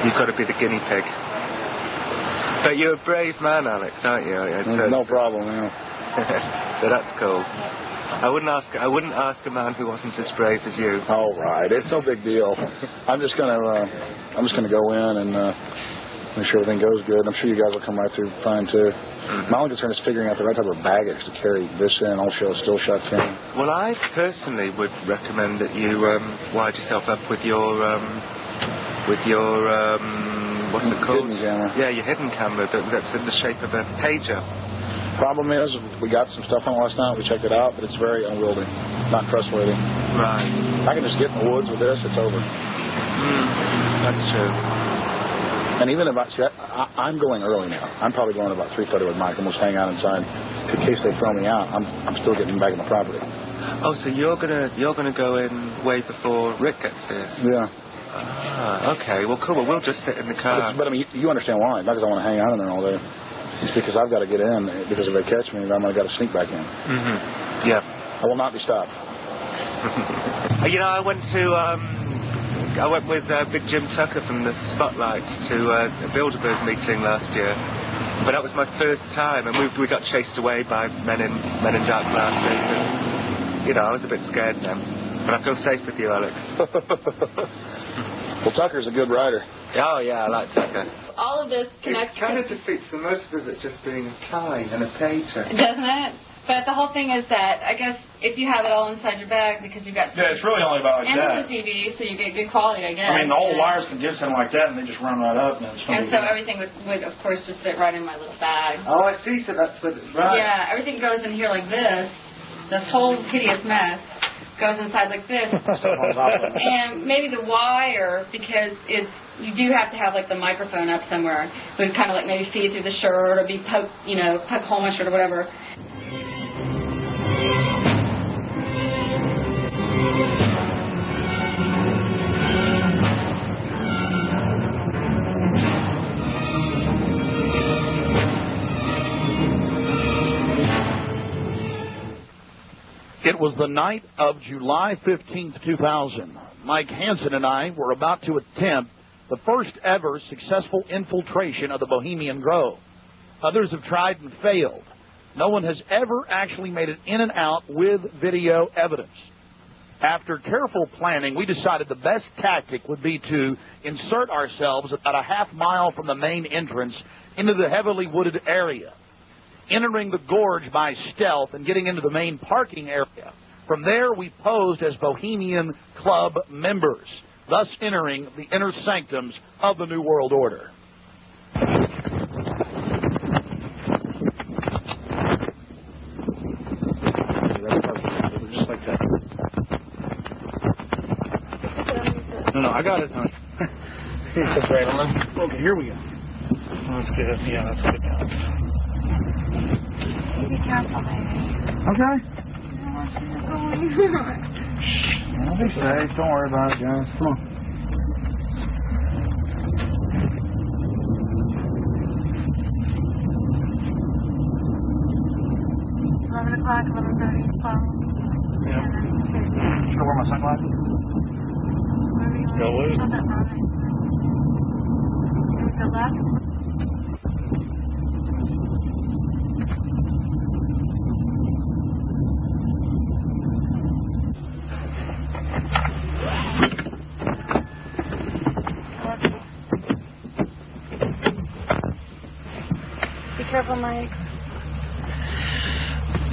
You've got to be the guinea pig. But you're a brave man, Alex, aren't you? No problem, yeah. So that's cool. I wouldn't ask a man who wasn't as brave as you. All right, it's no big deal. I'm just gonna go in and make sure everything goes good. I'm sure you guys will come right through fine too. Mm-hmm. My only concern is figuring out the right type of baggage to carry this in, also still shut in. Well, I personally would recommend that you wide yourself up with your what's it called? Hidden camera. Yeah, your hidden camera that's in the shape of a pager. Problem is, we got some stuff on last night. We checked it out, but it's very unwieldy, not trustworthy. Right. I can just get in the woods with this. It's over. That's true. And even if I'm going early now. I'm probably going about 3:30 with Mike, and we'll just hang out inside in case they throw me out. I'm still getting back on the property. Oh, so you're gonna go in way before Rick gets here? Yeah. Ah, okay. Well, cool. Well, we'll just sit in the car. But I mean, you understand why? Not because I want to hang out in there all day. It's because I've got to get in. Because if they catch me, then I've got to sneak back in. Mm-hmm. Yeah. I will not be stopped. You know, I went with Big Jim Tucker from the Spotlights to a Bilderberg meeting last year. But that was my first time, and we got chased away by men in dark glasses, and you know, I was a bit scared then. But I feel safe with you, Alex. Well, Tucker's a good writer. Oh yeah, I like Tucker. All of this connects. It kind of defeats the motive of it just being a tie and a pager. Doesn't it? But the whole thing is that, I guess, if you have it all inside your bag because you've got... Yeah, it's really only about like and that. And the TV, so you get good quality, I guess. I mean, the whole wires can get something like that, and they just run right up. And so everything would, of course, just fit right in my little bag. Oh, I see. So that's what... Right. Yeah, everything goes in here like this. This whole hideous mess goes inside like this. And maybe the wire, because you do have to have like the microphone up somewhere, would kind of like maybe feed through the shirt or be poke a hole in my shirt or whatever. It was the night of July 15th, 2000. Mike Hansen and I were about to attempt the first ever successful infiltration of the Bohemian Grove. Others have tried and failed. No one has ever actually made it in and out with video evidence. After careful planning, we decided the best tactic would be to insert ourselves about a half mile from the main entrance into the heavily wooded area, entering the gorge by stealth and getting into the main parking area. From there, we posed as Bohemian Club members, thus entering the inner sanctums of the New World Order. Just like that. No, I got it, honey. Okay, here we go. That's good. Yeah, that's good. Be careful, baby. Okay. I'll be safe. Don't worry about it, guys. Come on. O'clock, 11:30, 12. Yeah. Should I wear my sunglasses? Go lose. Go left. Be careful, Mike.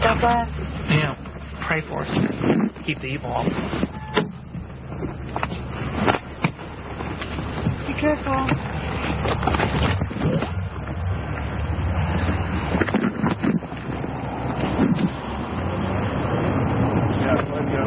God bless. Yeah, pray for us. Keep the evil off. Be careful. Yeah, let go.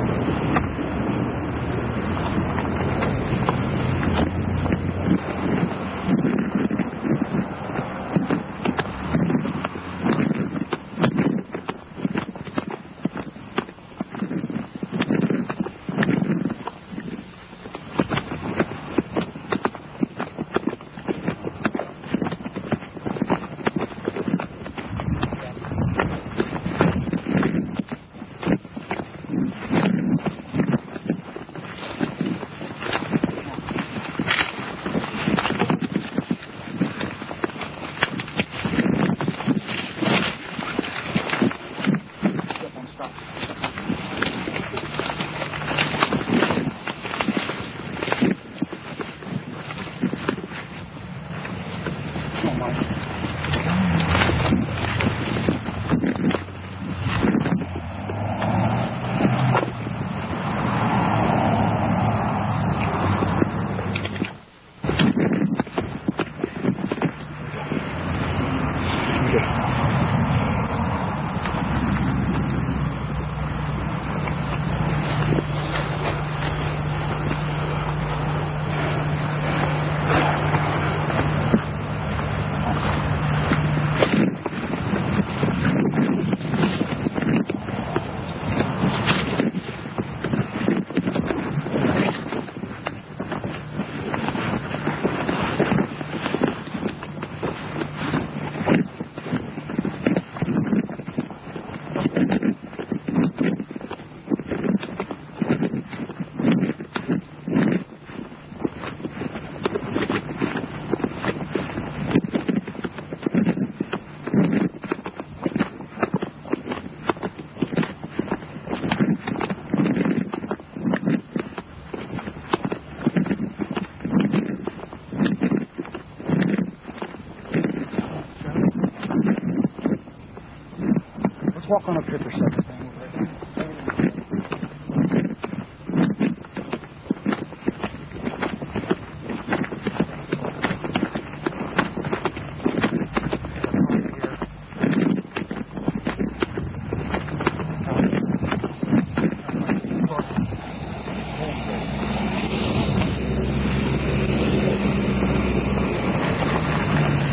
walk on up here for a second.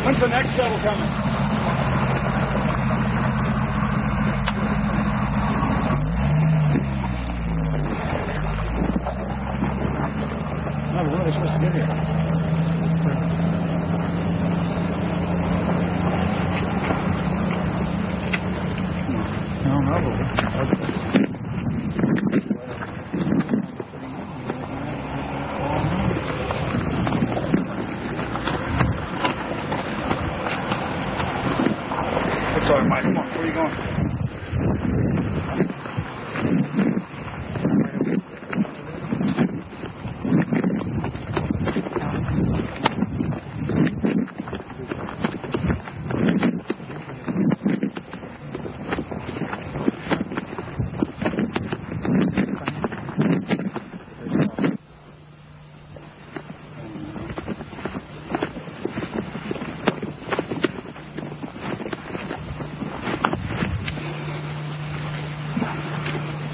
When's the next shuttle coming? No, we're really supposed to get here. Sorry, Mike. Come on. Where are you going?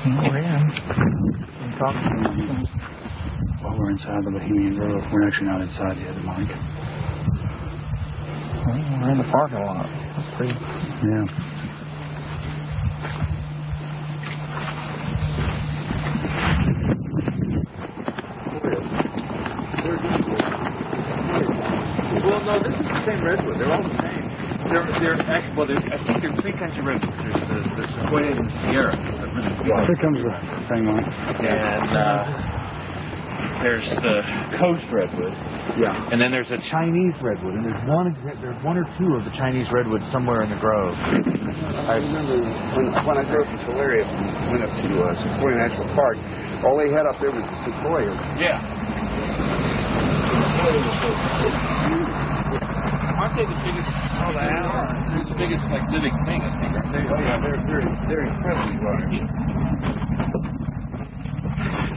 We're in. Well, we're inside the Bohemian Grove. We're actually not inside yet, Mike. Well, we're in the parking lot. That's pretty. Yeah. Well, no, this is the same redwood. They're all the same. They're actually, well, I think there's three kinds of redwoods. There's the Sequoia and Sierra. Here comes the thing on. And there's the coast redwood. Yeah. And then there's a Chinese redwood, and there's one or two of the Chinese redwoods somewhere in the grove. I remember when I drove to Tulare and went up to Sequoia National Park, all they had up there was Sequoia. Yeah. Aren't they the biggest? Oh, they are. They're the biggest, like, living thing, I think, aren't they? Oh, yeah, they're incredibly large.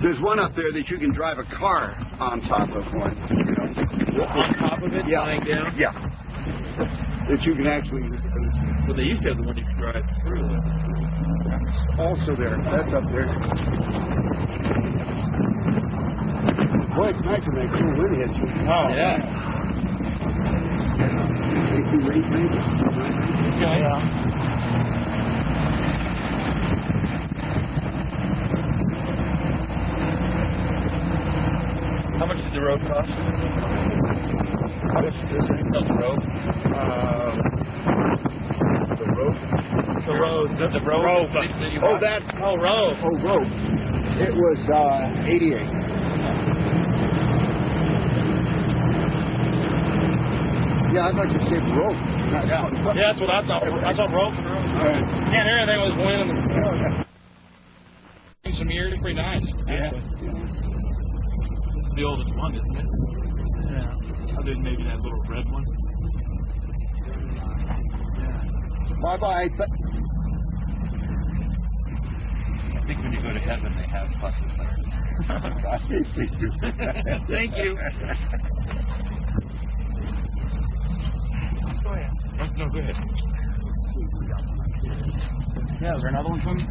There's one up there that you can drive a car on top of one. You know. On top of it? Yeah. Lying down? Yeah. That you can actually... Well, they used to have the one you could drive through. That's also there. That's up there. Boy, it's nice when they cool wind hits you. Oh, yeah. Make you rethink it. Okay. Yeah. How much did the road cost? This thing? No, the road. The road? The road. The road. Oh, that. Oh, road. Oh, road. It was 88. Yeah, I'd like to say rope. Yeah, that's what I thought. I thought rope and rope. Right. Can't hear anything was wind. Some years, pretty nice. Yeah. It's the oldest one, isn't it? Yeah. Other than maybe that little red one. Bye-bye. I think when you go to heaven, they have buses there. Thank you. Go ahead. No, go ahead. Yeah, is there another one coming?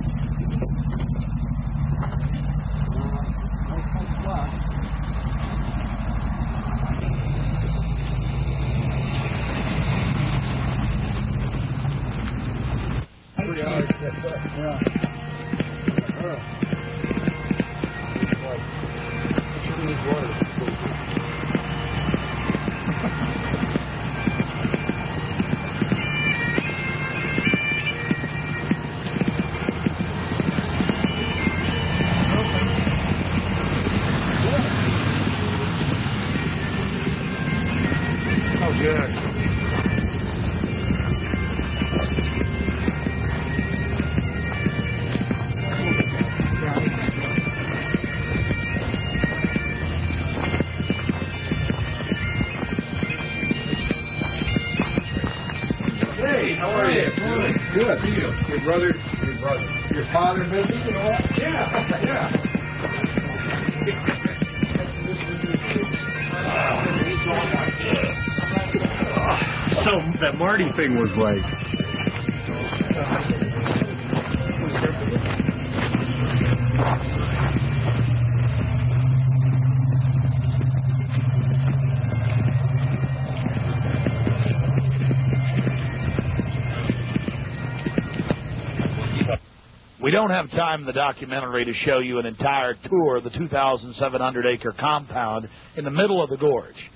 Yeah. Hey, How are you? Good. Your brother, your father visited and all? Yeah. So that Marty thing was like. We don't have time in the documentary to show you an entire tour of the 2,700-acre compound in the middle of the gorge.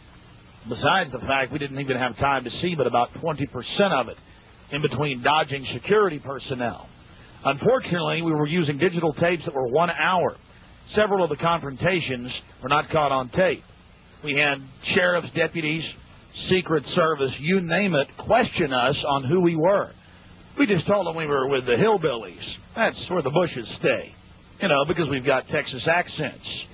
Besides the fact we didn't even have time to see but about 20% of it in between dodging security personnel. Unfortunately, we were using digital tapes that were 1 hour. Several of the confrontations were not caught on tape. We had sheriff's deputies, Secret Service, you name it, question us on who we were. We just told them we were with the hillbillies. That's where the bushes stay. You know, because we've got Texas accents.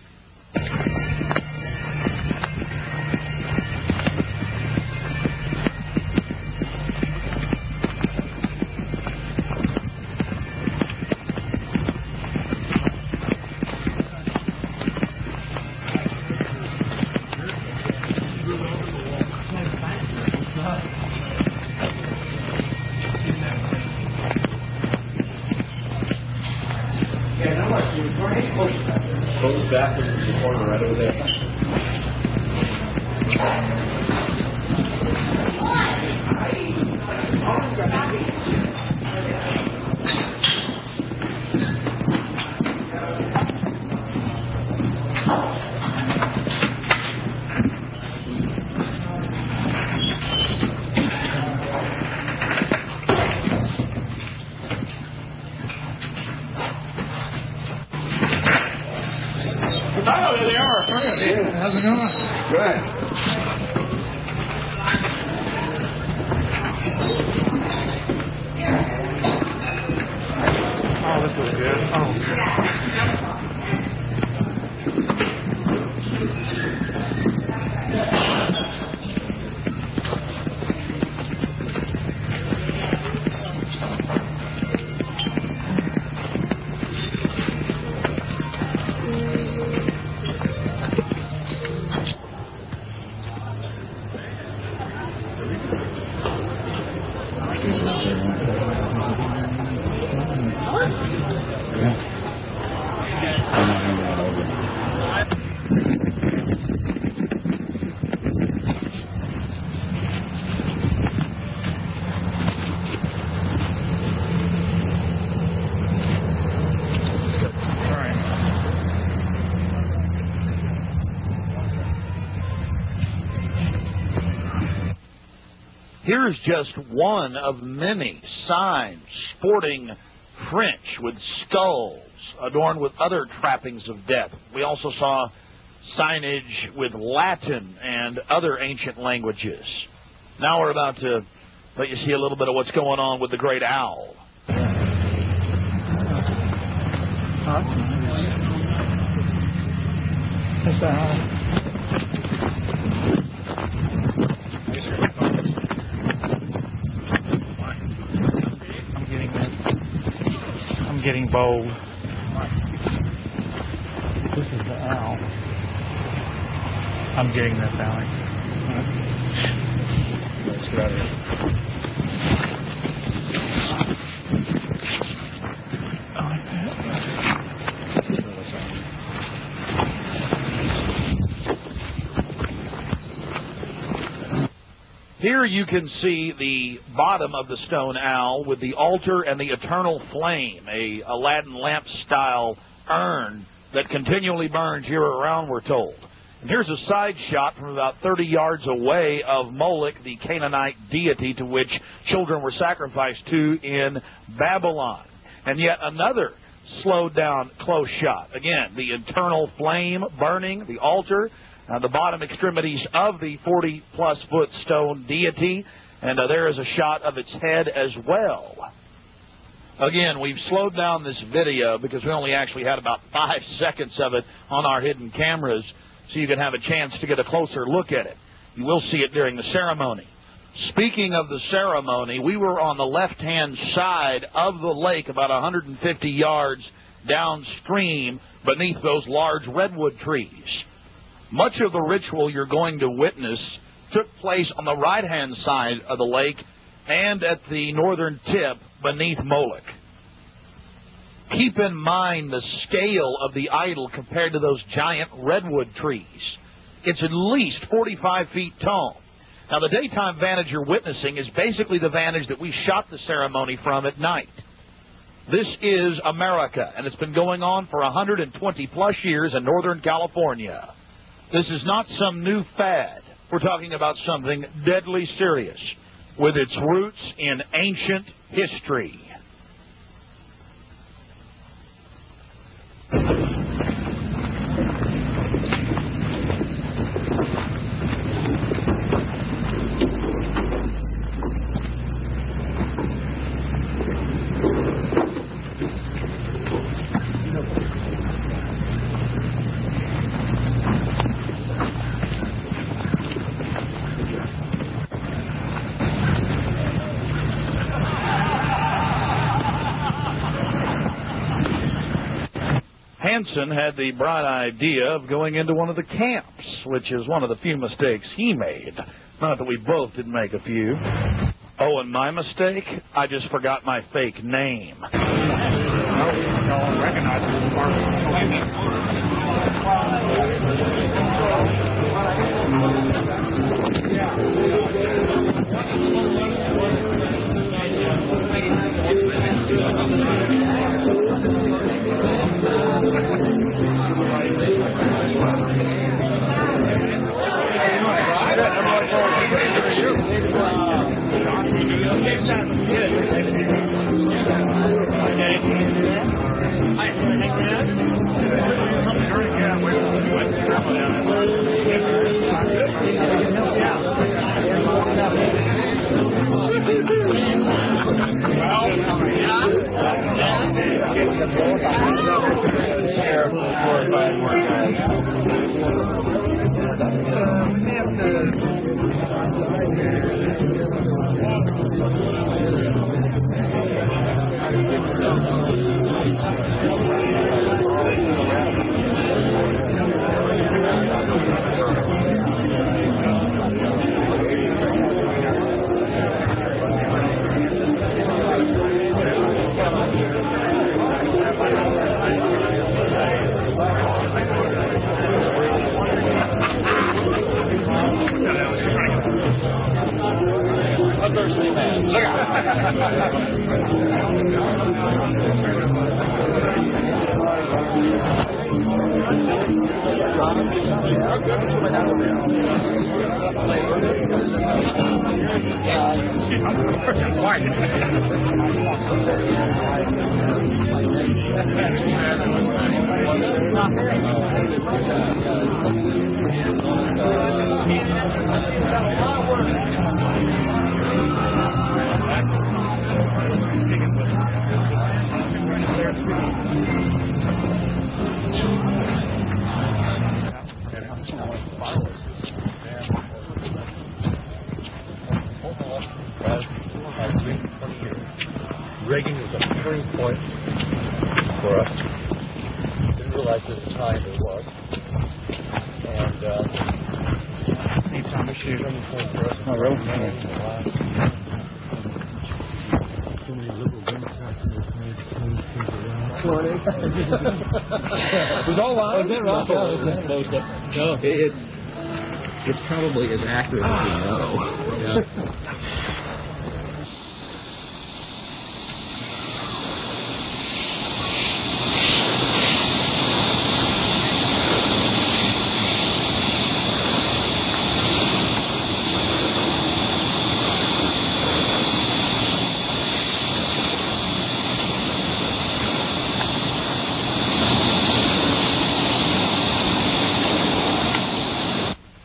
Close back in the corner right over there. Oh, there they are. How's it going? Good. Oh, this was good. Oh. Here's just one of many signs sporting French with skulls adorned with other trappings of death. We also saw signage with Latin and other ancient languages. Now we're about to let you see a little bit of what's going on with the great owl. I'm getting bold. This is the owl. I'm getting this, Alex. Let's get out of here. I like that. Here you can see the bottom of the stone owl with the altar and the eternal flame, a Aladdin lamp-style urn that continually burns year around, we're told. And here's a side shot from about 30 yards away of Moloch, the Canaanite deity to which children were sacrificed to in Babylon. And yet another slowed down close shot. Again, the eternal flame burning, the altar, the bottom extremities of the 40-plus foot stone deity, and there is a shot of its head as well. Again, we've slowed down this video because we only actually had about 5 seconds of it on our hidden cameras, so you can have a chance to get a closer look at it. You will see it during the ceremony. Speaking of the ceremony, we were on the left-hand side of the lake, about 150 yards downstream, beneath those large redwood trees. Much of the ritual you're going to witness took place on the right-hand side of the lake and at the northern tip beneath Moloch. Keep in mind the scale of the idol compared to those giant redwood trees. It's at least 45 feet tall. Now, the daytime vantage you're witnessing is basically the vantage that we shot the ceremony from at night. This is America, and it's been going on for 120-plus years in Northern California. This is not some new fad. We're talking about something deadly serious with its roots in ancient history. Hanson had the bright idea of going into one of the camps, which is one of the few mistakes he made. Not that we both didn't make a few. Oh, and my mistake? I just forgot my fake name. No one recognizes this part. We may have to... A thirsty man. Look Reagan was a turning point for us. Didn't realize at the time it was. And need some machines on the phone for us. Oh, really? Too many liberal Democrats in this It was all on. Was it wrong? No, it's probably as accurate as we know. Yeah.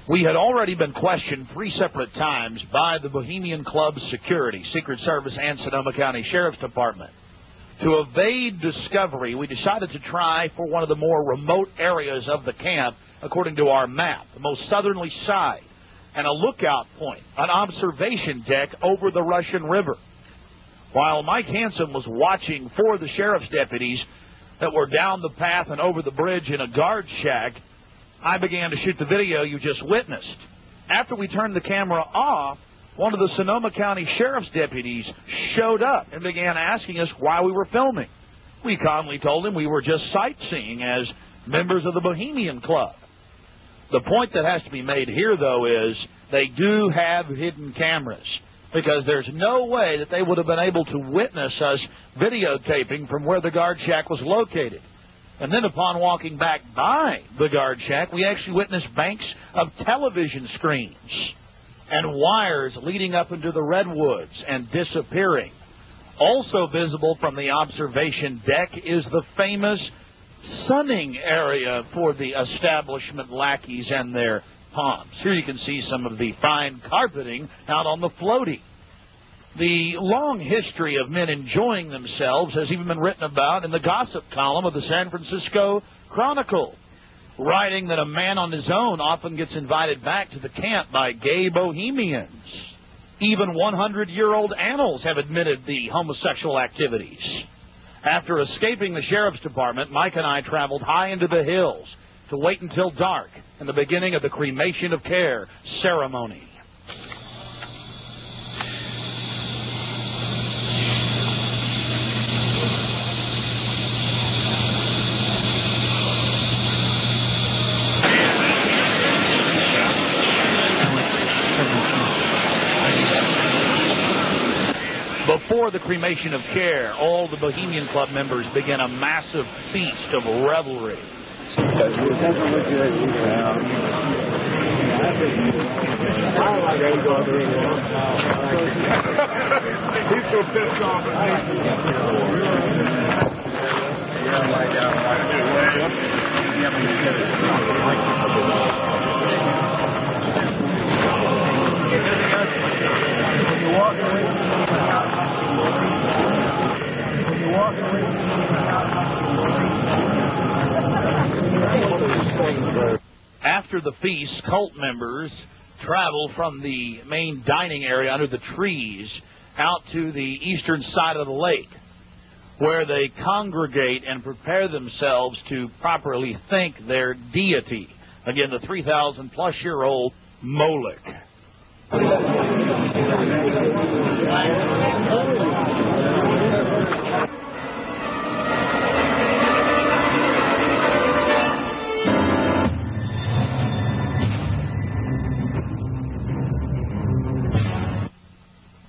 We had already been questioned 3 separate times by the Bohemian Club's security, Secret Service, and Sonoma County Sheriff's Department. To evade discovery, we decided to try for one of the more remote areas of the camp, according to our map, the most southerly side. and a lookout point, an observation deck over the Russian River. While Mike Hansen was watching for the sheriff's deputies that were down the path and over the bridge in a guard shack, I began to shoot the video you just witnessed. After we turned the camera off, one of the Sonoma County Sheriff's deputies showed up and began asking us why we were filming. We calmly told him we were just sightseeing as members of the Bohemian Club. The point that has to be made here, though, is they do have hidden cameras, because there's no way that they would have been able to witness us videotaping from where the guard shack was located. And then upon walking back by the guard shack, we actually witnessed banks of television screens and wires leading up into the redwoods and disappearing. Also visible from the observation deck is the famous sunning area for the establishment lackeys and their palms. Here you can see some of the fine carpeting out on the floaty. The long history of men enjoying themselves has even been written about in the gossip column of the San Francisco Chronicle, writing that a man on his own often gets invited back to the camp by gay bohemians. Even 100-year-old annals have admitted the homosexual activities. After escaping the sheriff's department, Mike and I traveled high into the hills to wait until dark and the beginning of the cremation of care ceremony. Before the cremation of care, all the Bohemian Club members begin a massive feast of revelry. He's so pissed off at After the feast, cult members travel from the main dining area under the trees out to the eastern side of the lake, where they congregate and prepare themselves to properly thank their deity. Again, the 3,000-plus-year-old Moloch.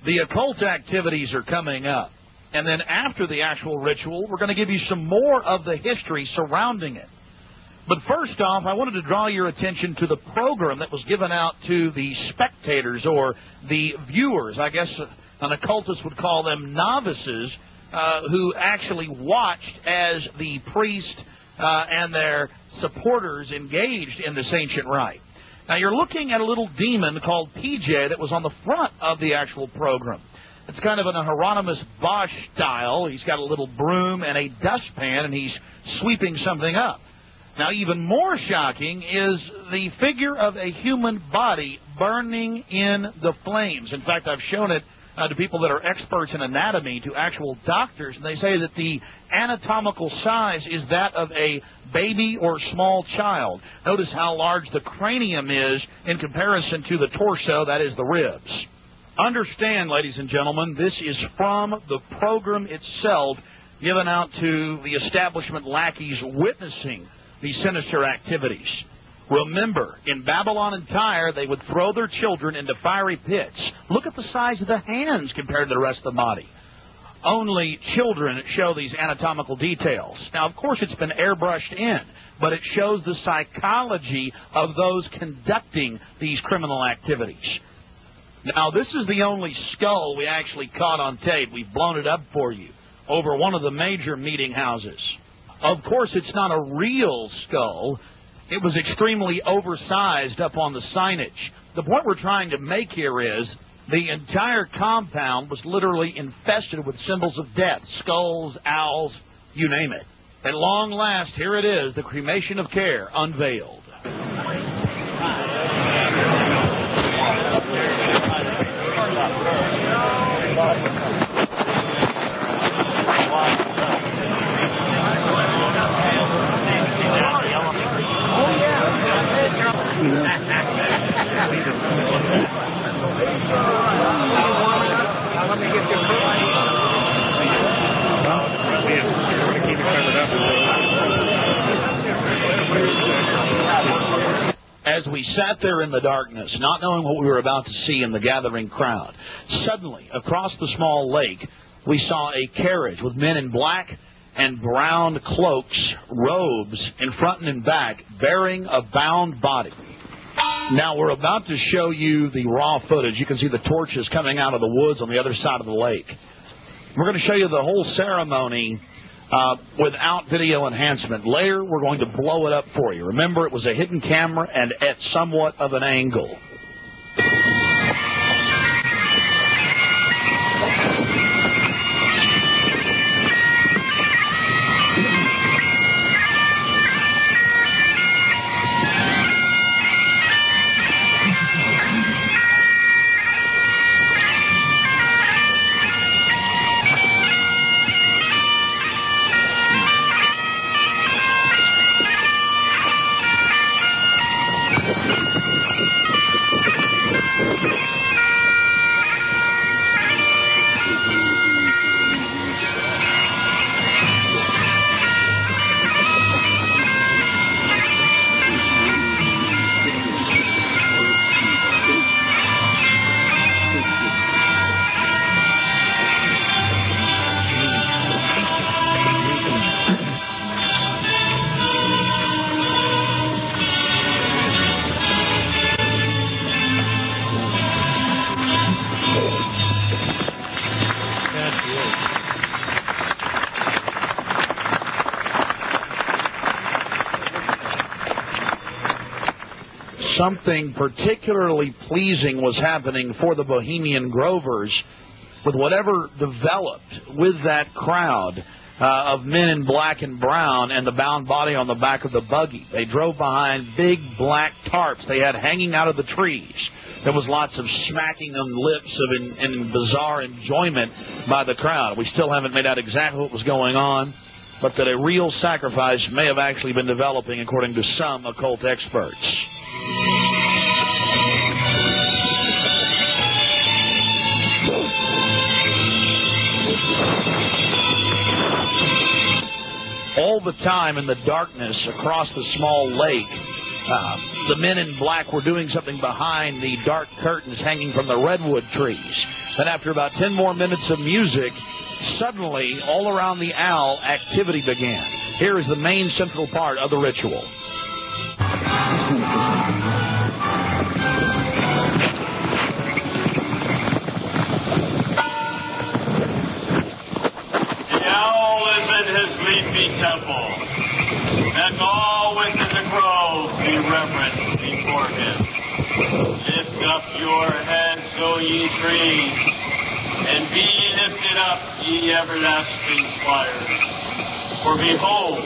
The occult activities are coming up. And then after the actual ritual, we're going to give you some more of the history surrounding it. But first off, I wanted to draw your attention to the program that was given out to the spectators or the viewers. I guess an occultist would call them novices, who actually watched as the priest and their supporters engaged in this ancient rite. Now, you're looking at a little demon called PJ that was on the front of the actual program. It's kind of in a Hieronymus Bosch style. He's got a little broom and a dustpan, and he's sweeping something up. Now, even more shocking is the figure of a human body burning in the flames. In fact, I've shown it to people that are experts in anatomy, to actual doctors, and they say that the anatomical size is that of a baby or small child. Notice how large the cranium is in comparison to the torso, that is the ribs. Understand, ladies and gentlemen, this is from the program itself given out to the establishment lackeys witnessing these sinister activities. Remember, in Babylon and Tyre, they would throw their children into fiery pits. Look at the size of the hands compared to the rest of the body. Only children show these anatomical details. Now, of course, it's been airbrushed in, but it shows the psychology of those conducting these criminal activities. Now, this is the only skull we actually caught on tape. We've blown it up for you over one of the major meeting houses. Of course, it's not a real skull. It was extremely oversized up on the signage. The point we're trying to make here is the entire compound was literally infested with symbols of death, skulls, owls, you name it. At long last, here it is, the cremation of care unveiled. As we sat there in the darkness, not knowing what we were about to see in the gathering crowd, suddenly, across the small lake, we saw a carriage with men in black and brown cloaks, robes, in front and in back, bearing a bound body. Now, we're about to show you the raw footage. You can see the torches coming out of the woods on the other side of the lake. We're going to show you the whole ceremony without video enhancement. Later, we're going to blow it up for you. Remember, it was a hidden camera and at somewhat of an angle. Something particularly pleasing was happening for the Bohemian Grovers with whatever developed with that crowd of men in black and brown and the bound body on the back of the buggy. They drove behind big black tarps they had hanging out of the trees. There was lots of smacking on lips in bizarre enjoyment by the crowd. We still haven't made out exactly what was going on, but that a real sacrifice may have actually been developing according to some occult experts. All the time in the darkness across the small lake, the men in black were doing something behind the dark curtains hanging from the redwood trees. Then after about 10 more minutes of music, suddenly all around the owl activity began. Here is the main central part of the ritual. Temple. Let all within the grove be reverent before him. Lift up your heads, O ye trees, and be lifted up, ye everlasting spires. For behold,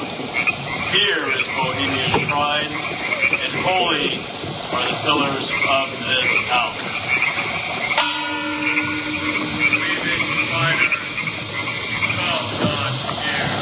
here is Bohemian shrine, and holy are the pillars of this house. Breathing fire, come not here.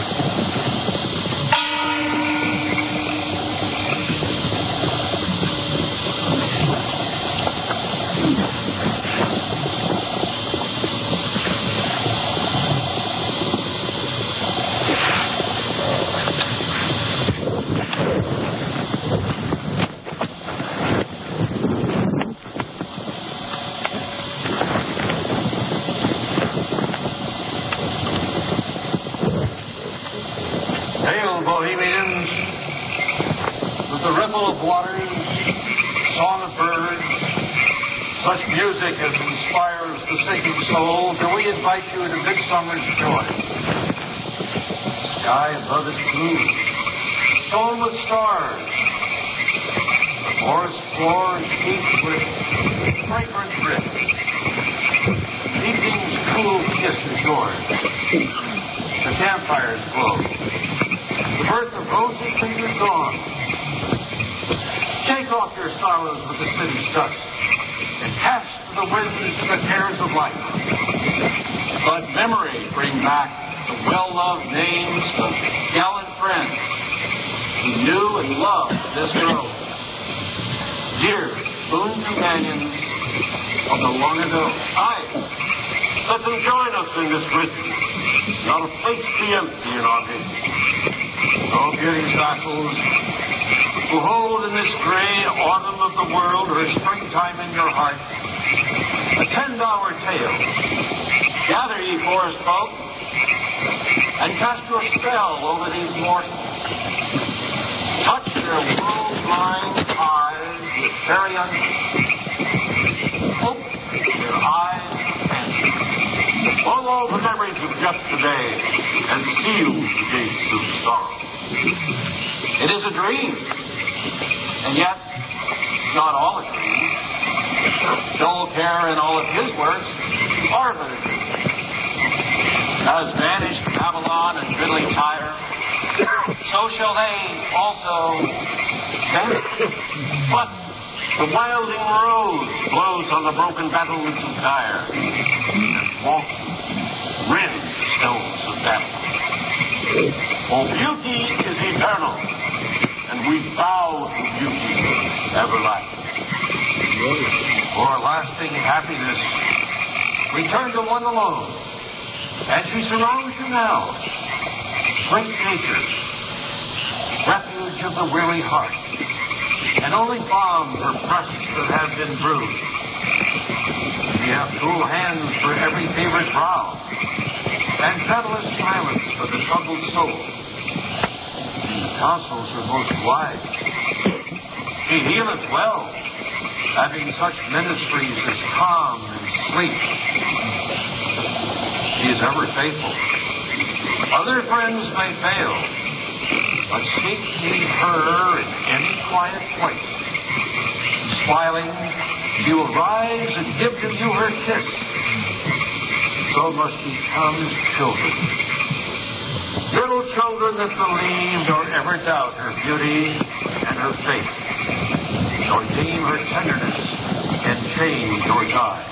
Bohemians, with the ripple of waters, song of birds, such music as inspires the sinking soul, do we invite you into midsummer's joy. The sky above is blue, sown with stars. The forest floor is heaped with fragrant drift. Evening's cool kiss is yours. The campfires glow. The birth of roses and your dawn. Shake off your sorrows with the city's dust and cast to the winds the cares of life. Let memory bring back the well-loved names of gallant friends who knew and loved this grove. Dear boon companions of the long ago. Aye, let them join us in this ritual. Not a place be empty in our midst. Oh, beauty sassals, who hold in this gray autumn of the world or springtime in your heart a 10-hour tale. Gather, ye forest folk, and cast your spell over these mortals. Touch their world-blind eyes with fairy unction. Open their eyes and blow all the memories of yesterday and seal the gates of sorrow. It is a dream, and yet not all a dream. Joel Kerr and all of his works are but a dream. As vanished Babylon and fiddling Tyre, so shall they also vanish. But the wilding rose blows on the broken battlements of Tyre, and walks rend the stones of Babylon. For beauty is eternal, and we bow to beauty everlasting. For lasting happiness, return to one alone, and she surrounds you now. Great nature, refuge of the weary heart, and only balm for breasts that have been bruised. We have cool hands for every favored brow, and gentlest silence for the troubled soul. The counsels are most wise. She healeth well, having such ministries as calm and sleep. She is ever faithful. Other friends may fail, but seek ye her in any quiet place. Smiling, she will rise and give to you her kiss. So must ye come as children. Little children that believe nor ever doubt her beauty and her faith, nor deem her tenderness can change or die.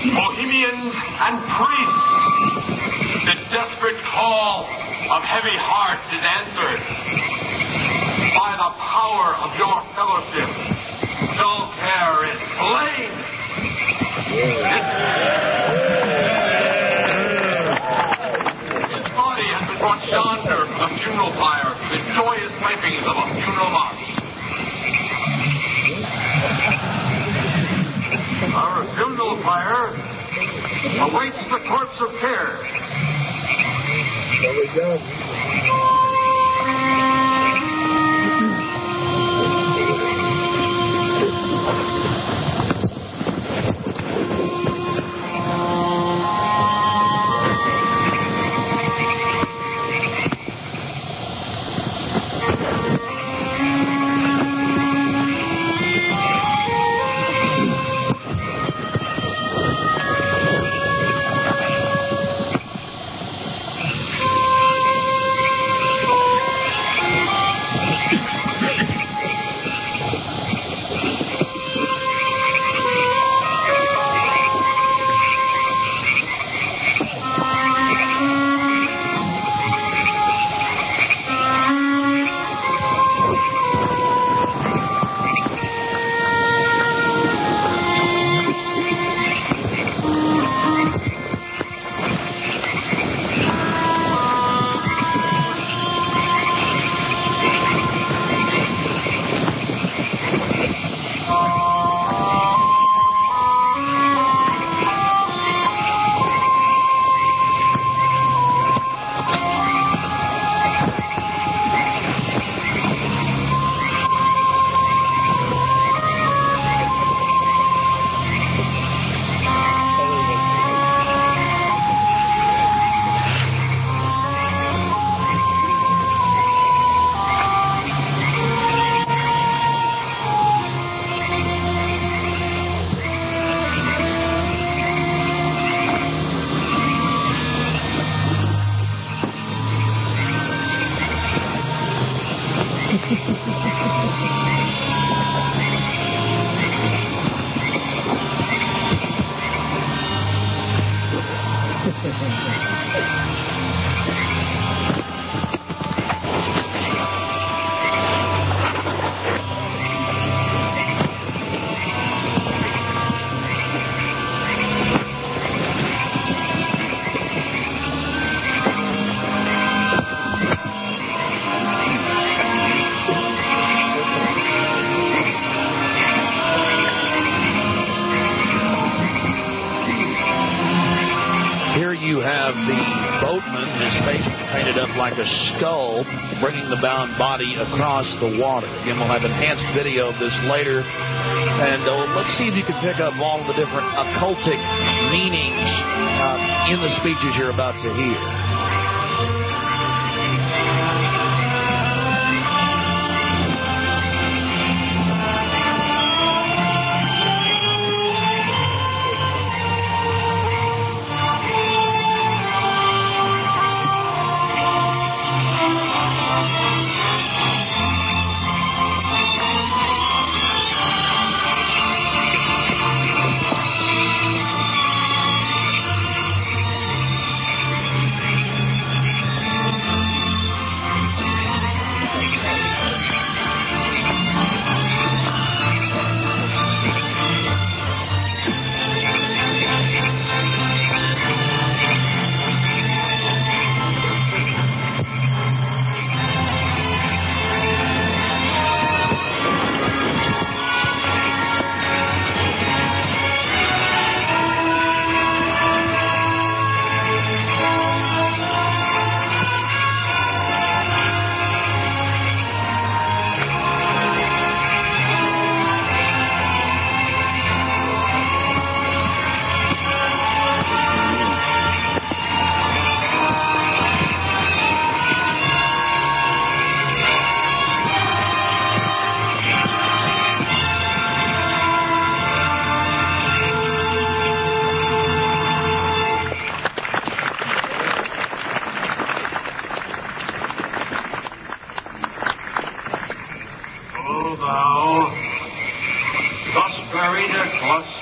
Bohemians and priests, the desperate call of heavy heart is answered. By the power of your fellowship, Joel Kerr is slain. His body has been brought yonder from the funeral pyre to the joyous pipings of a funeral march. Our funeral pyre awaits the corpse of Kerr. There we go. You have the boatman, his face is painted up like a skull, bringing the bound body across the water. Again, we'll have enhanced video of this later. And let's see if you can pick up all of the different occultic meanings in the speeches you're about to hear.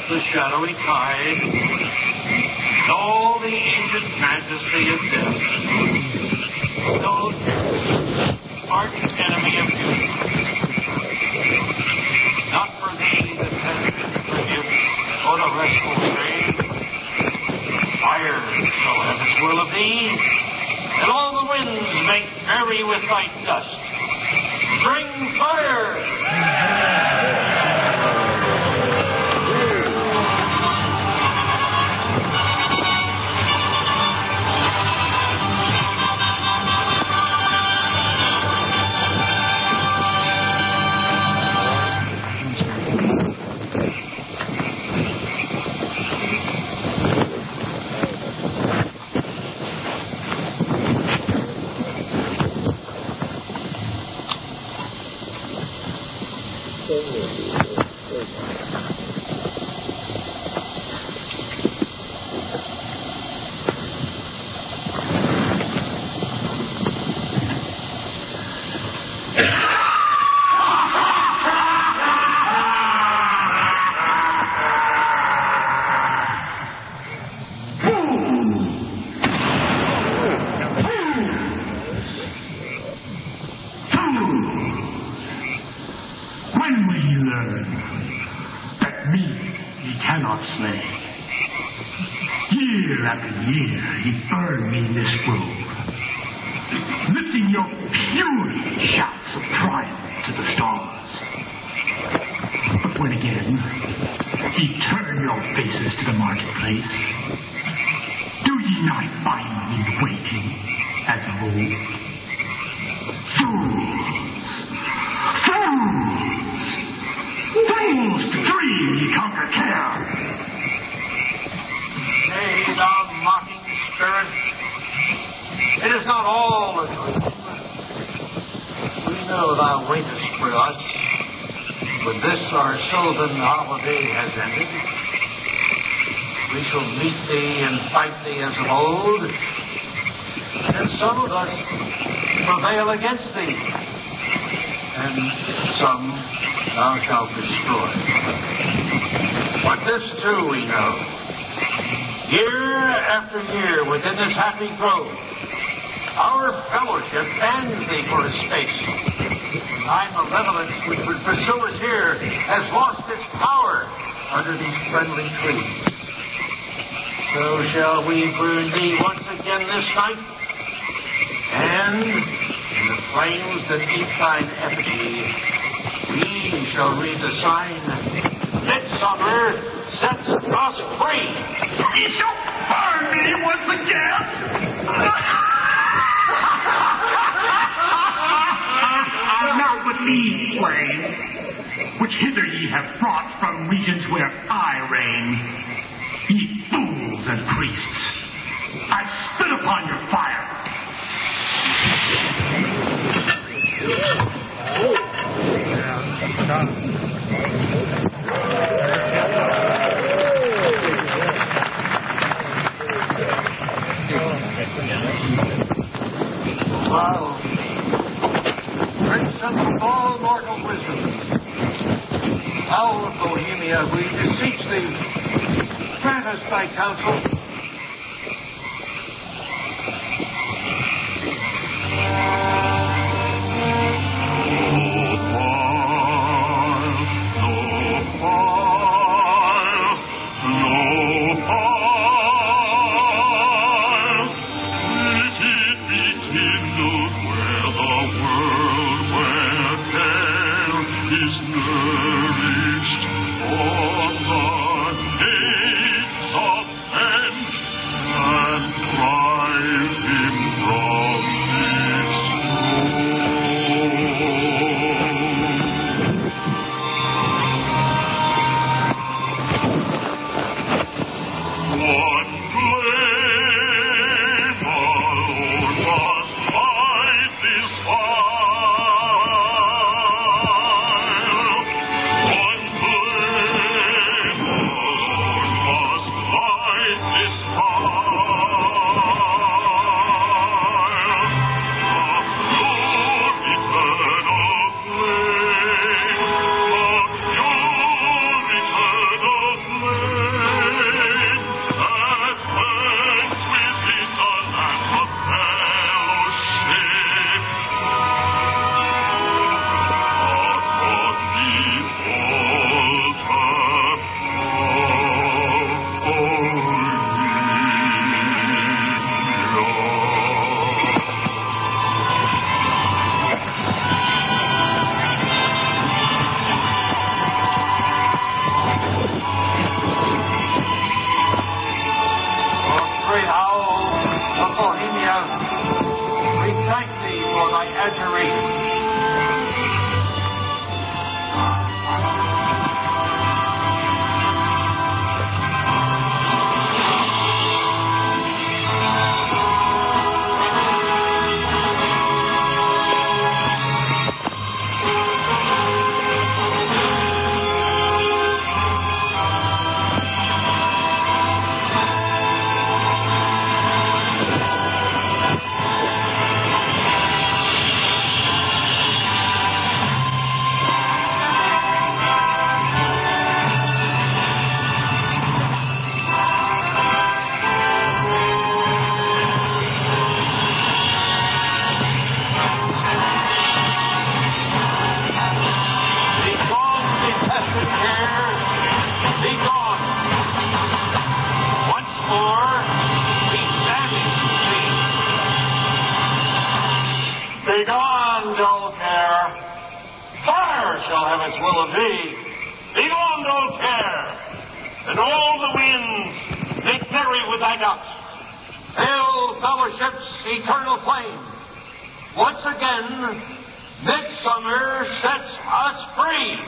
The shadowy tide, and all the ancient majesty of death, no arch enemy of beauty, not for thee that has been tribute or the restful grave. Fire shall have its will of thee, and all the winds make merry with thy dust. Bring fire! Year after year, he burned me in this grove, lifting your puny shouts of triumph to the stars. But when again he turned your faces to the marketplace, do ye not find me waiting as of old? Fools to dream ye conquer care. Nay, thou mocking spirit, it is not all a dream. We know thou waitest for us, when this our sylvan holiday has ended. We shall meet thee and fight thee as of old, and some of us prevail against thee, and some thou shalt destroy. But this too we know. Year after year within this happy grove, our fellowship envy for a space. Thy malevolence which would pursue us here has lost its power under these friendly trees. So shall we burn thee once again this night, and in the flames that eat thine effigy, we shall read the sign, Midsummer sets us free. You shall burn me once again. Now with these flames, which hither ye have brought from regions where I reign, ye fools and priests, I spit upon your fire. Wow. Great son of all mortal wisdom, thou of Bohemia, we beseech thee, grant us thy counsel. Begone, dull care. Fire shall have its will of thee. Begone, dull care. And all the winds make merry with thy dust. Hail, fellowship's eternal flame. Once again, midsummer sets us free.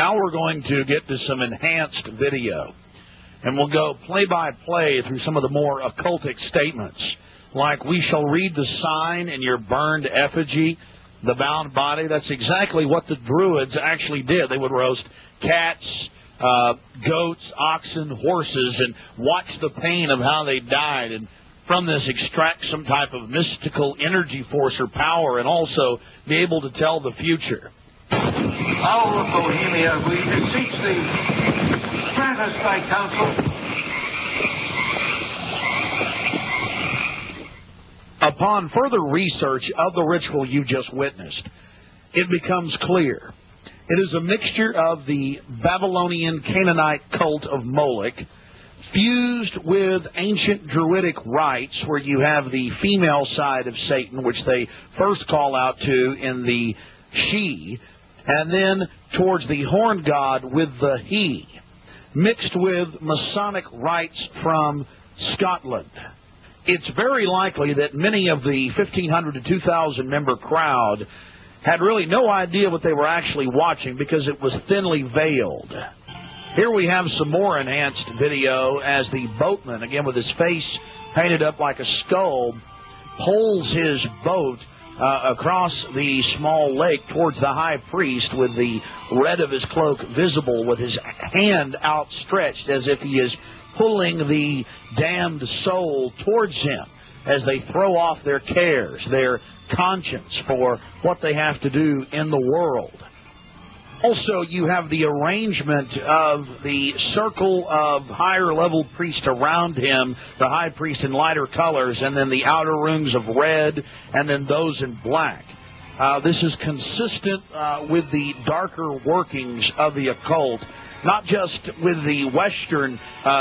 Now we're going to get to some enhanced video, and we'll go play-by-play through some of the more occultic statements, like we shall read the sign in your burned effigy, the bound body. That's exactly what the Druids actually did. They would roast cats, goats, oxen, horses, and watch the pain of how they died, and from this extract some type of mystical energy force or power, and also be able to tell the future. Owl of Bohemia, we beseech thee, grant us thy counsel. Upon further research of the ritual you just witnessed, it becomes clear. It is a mixture of the Babylonian Canaanite cult of Moloch, fused with ancient Druidic rites, where you have the female side of Satan, which they first call out to in the she, and then towards the horn god with the he, mixed with Masonic rites from Scotland. It's very likely that many of the 1,500 to 2,000 member crowd had really no idea what they were actually watching because it was thinly veiled. Here we have some more enhanced video as the boatman, again with his face painted up like a skull, pulls his boat across the small lake towards the high priest with the red of his cloak visible, with his hand outstretched as if he is pulling the damned soul towards him as they throw off their cares, their conscience for what they have to do in the world. Also, you have the arrangement of the circle of higher-level priests around him, the high priest in lighter colors, and then the outer rings of red, and then those in black. This is consistent with the darker workings of the occult, not just with the Western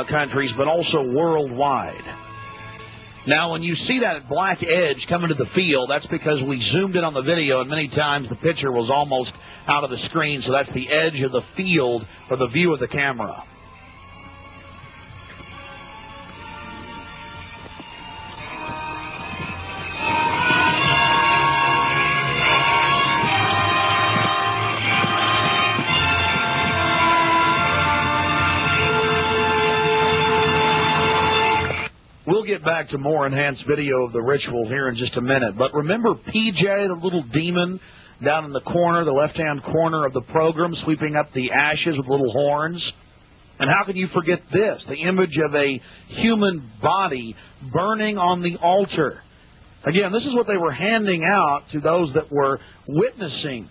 countries, but also worldwide. Now, when you see that black edge coming to the field, that's because we zoomed in on the video, and many times the picture was almost out of the screen, so that's the edge of the field for the view of the camera. We'll get back to more enhanced video of the ritual here in just a minute. But remember PJ, the little demon down in the corner, the left-hand corner of the program, sweeping up the ashes with little horns? And how can you forget this? The image of a human body burning on the altar. Again, this is what they were handing out to those that were witnessing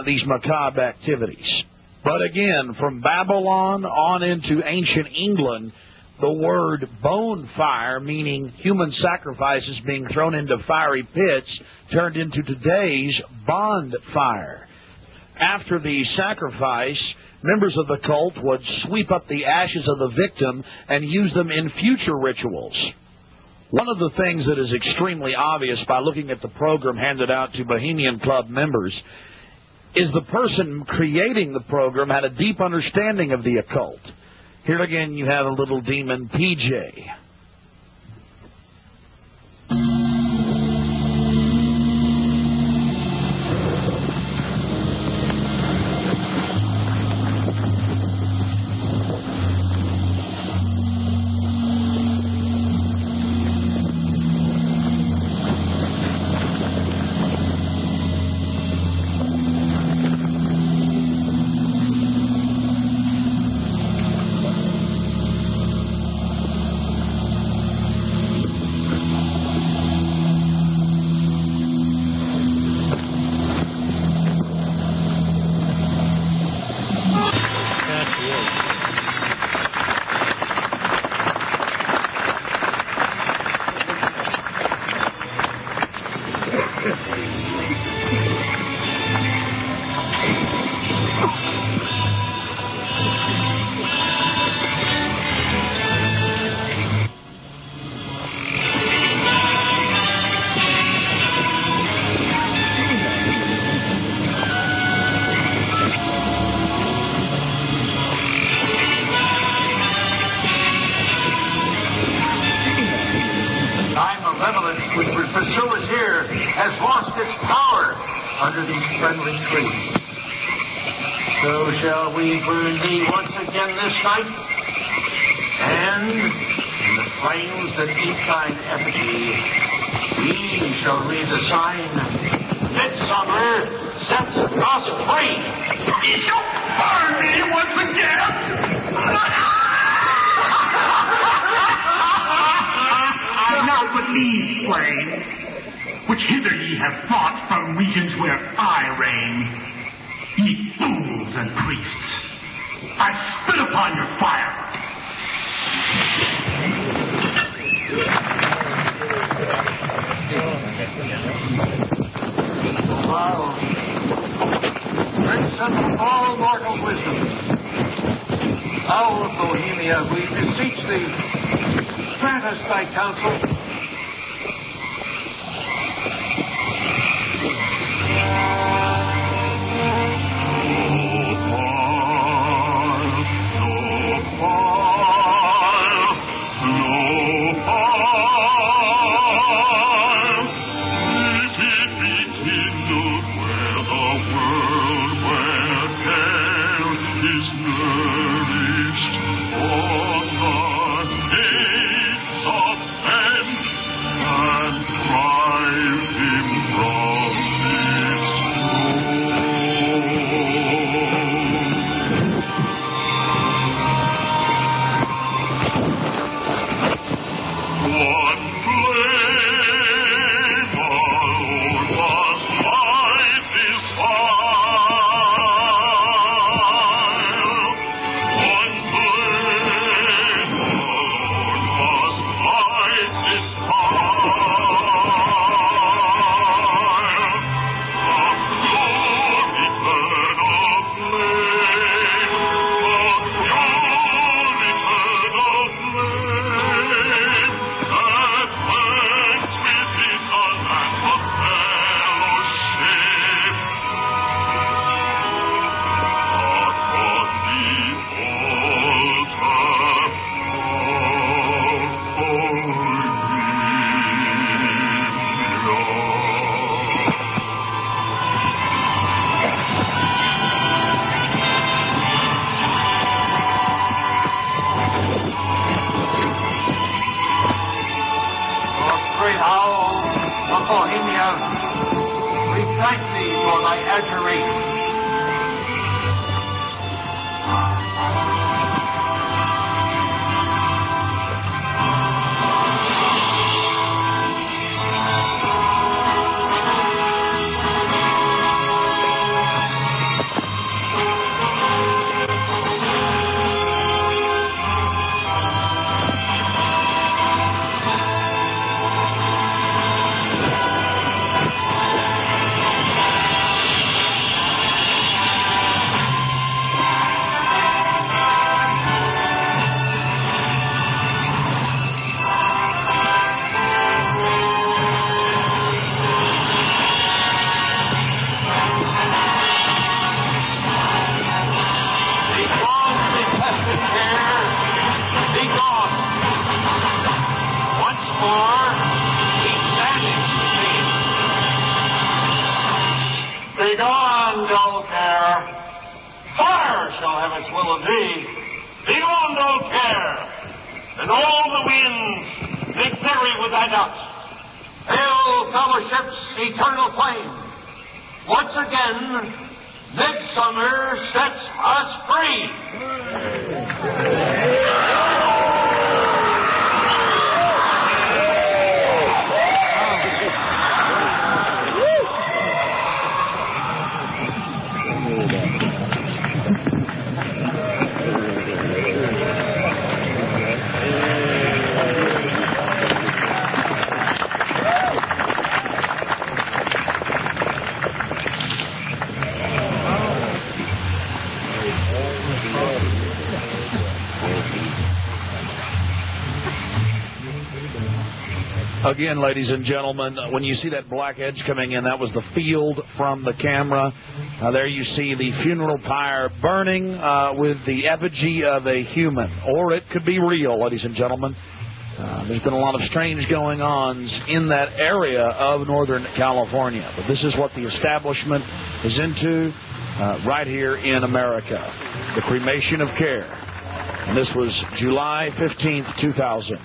these macabre activities. But again, from Babylon on into ancient England, the word bone fire, meaning human sacrifices being thrown into fiery pits, turned into today's bond fire. After the sacrifice, members of the cult would sweep up the ashes of the victim and use them in future rituals. One of the things that is extremely obvious by looking at the program handed out to Bohemian Club members is the person creating the program had a deep understanding of the occult. Here again you have a little demon, PJ. Has lost its power under these friendly trees. So shall we burn thee once again this night, and in the flames that eat thine effigy, we shall read the sign, Midsummer sets us free. You shall burn me once again. Now but leave flame, which hither ye have brought from regions where I reign. Ye fools and priests, I spit upon your fire. Wow. Prince of all mortal wisdom, thou of Bohemia, we beseech thee, grant us thy counsel. Begone, dull care. Fire shall have its will of thee. Begone, dull care. And all the winds make merry with thy dust. Hail, fellowship's eternal flame. Once again, midsummer sets us free. Again, ladies and gentlemen, when you see that black edge coming in, that was the field from the camera. There you see the funeral pyre burning with the effigy of a human. Or it could be real, ladies and gentlemen. There's been a lot of strange going-ons in that area of Northern California. But this is what the establishment is into. right here in America. The cremation of care. And this was July 15th, 2000.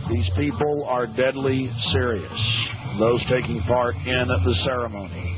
These people are deadly serious, those taking part in the ceremony.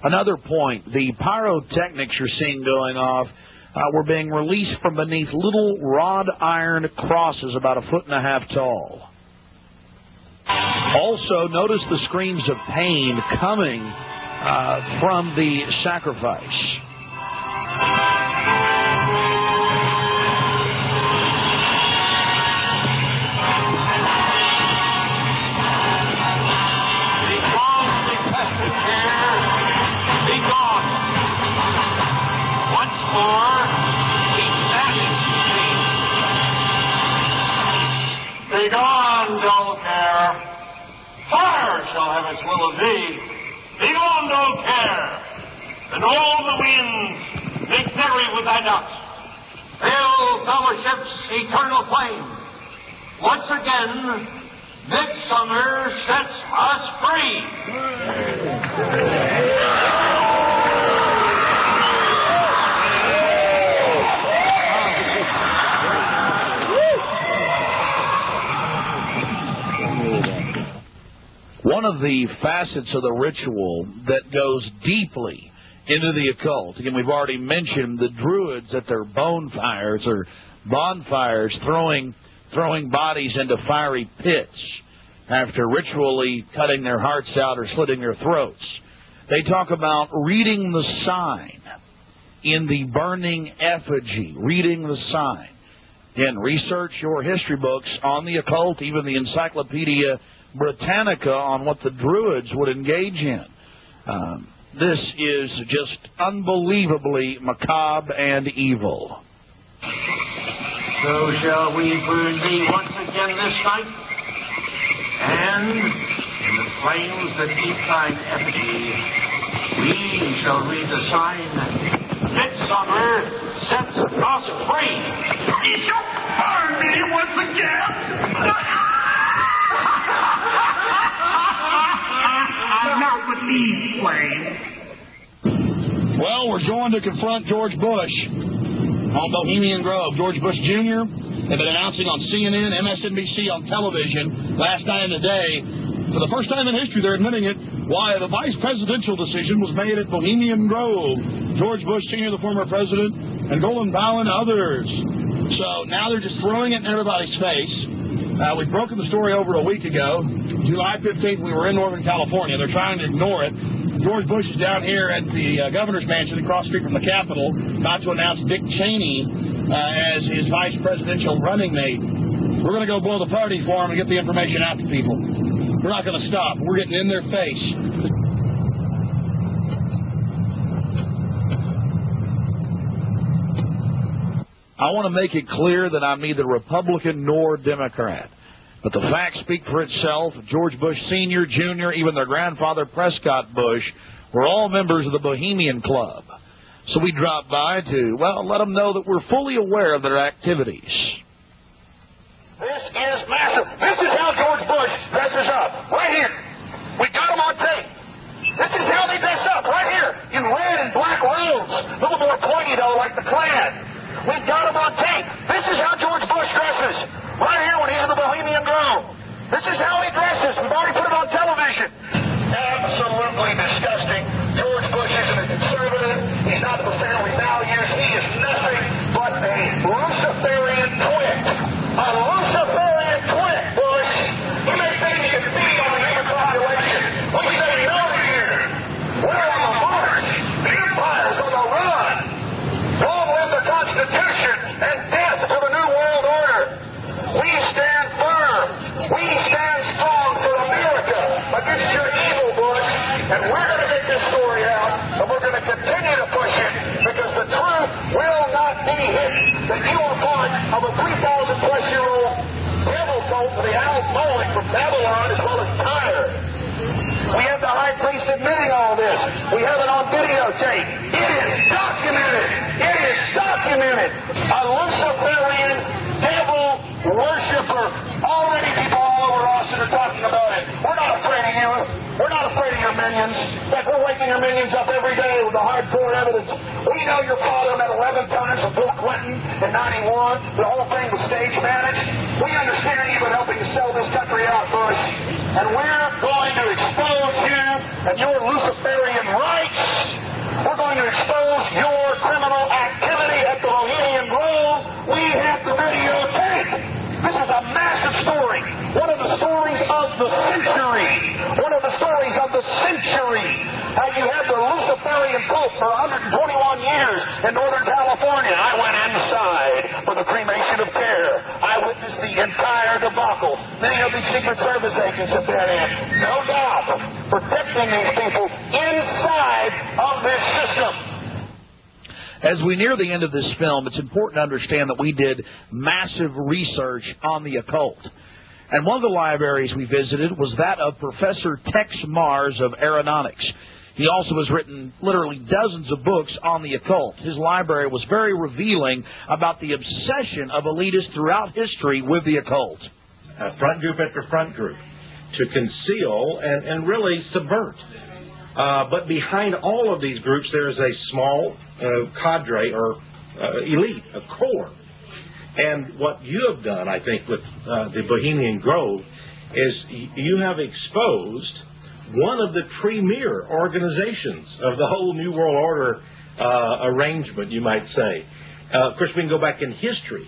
Another point, the pyrotechnics you're seeing going off were being released from beneath little wrought iron crosses about 1.5 feet tall. Also, notice the screams of pain coming from the sacrifice. Begone, dull care. Fire shall have its will of thee. Begone, dull care. And all the winds make merry with thy dust. Fill fellowship's eternal flame. Once again, midsummer sets us free. One of the facets of the ritual that goes deeply into the occult, again, we've already mentioned the Druids at their bonfires or bonfires throwing bodies into fiery pits after ritually cutting their hearts out or slitting their throats. They talk about reading the sign in the burning effigy, reading the sign. Again, research your history books on the occult, even the Encyclopedia Britannica on what the Druids would engage in. This is just unbelievably macabre and evil. So shall we burn thee once again this night, and in the flames that eat thine effigy, we shall read the sign, Midsummer sets us free. Ye shall burn me once again. Not with these flames. Well, we're going to confront George Bush on Bohemian Grove. George Bush Jr. had been announcing on CNN, MSNBC, on television last night and today, for the first time in history, they're admitting it, why the vice presidential decision was made at Bohemian Grove. George Bush Sr., the former president, and Colin Powell and others. So now they're just throwing it in everybody's face. We've broken the story over a week ago. July 15th, we were in Northern California. They're trying to ignore it. George Bush is down here at the governor's mansion across the street from the Capitol, about to announce Dick Cheney as his vice presidential running mate. We're going to go blow the party for him and get the information out to people. We're not going to stop. We're getting in their face. I want to make it clear that I'm neither Republican nor Democrat. But the facts speak for itself. George Bush Sr., Jr., even their grandfather Prescott Bush were all members of the Bohemian Club. So we dropped by to, well, let them know that we're fully aware of their activities. This is massive. This is how George Bush dresses up. Right here. We got him on tape. This is how they dress up. Right here. In red and black robes. A little more pointy, though, like the Klan. We got him on tape. This is how George Bush dresses. Right here when he's in the Bohemian Grove. This is how he dresses. We've already put it on television. Absolutely disgusting. George Bush isn't a conservative. He's not for family values. He is nothing but a Luciferian twit. A Luciferian twit, Bush. You may think you can feed on the human population. We say no to you. We're on the march. The empire's on the run. Long live the Constitution and death to the New World Order. We stand firm. We stand strong for America against your evil, Bush. And we're going to get this story out, and we're going to continue to push it, because the truth will not be hidden. That you are part of a 3,000-plus-year-old devil cult of the Al Moloch from Babylon as well as Tyre. We have the high priest admitting all this. We have it on videotape. It is documented. It is documented. A Luciferian devil worshiper. Already people all over Austin are talking about it. We're not afraid of you. We're not afraid of your minions. In fact, we're waking your minions up every day with the hardcore evidence. We know your father met 11 times with Bill Clinton in 91. The whole thing was stage managed. We understand you've been helping to sell this country out, Bush. And we're going to expose you and your Luciferian rights. We're going to expose your criminal activity at the Bohemian Grove. We have the videotape. This is a massive story. One of the stories of the century. One of the stories of the century. How you had the Luciferian cult for 121 years in Northern California. I went inside for the cremation of care. I witnessed the entire debacle. Many of these Secret Service agents have been in. No doubt. Protecting these people inside of this system. As we near the end of this film, it's important to understand that we did massive research on the occult. And one of the libraries we visited was that of Professor Tex Mars of Aeronautics. He also has written literally dozens of books on the occult. His library was very revealing about the obsession of elitists throughout history with the occult. Front group after front group to conceal and really subvert. But behind all of these groups, there is a small cadre or elite, a core. And what you have done, I think, with the Bohemian Grove is you have exposed one of the premier organizations of the whole New World Order arrangement, you might say. Of course, we can go back in history,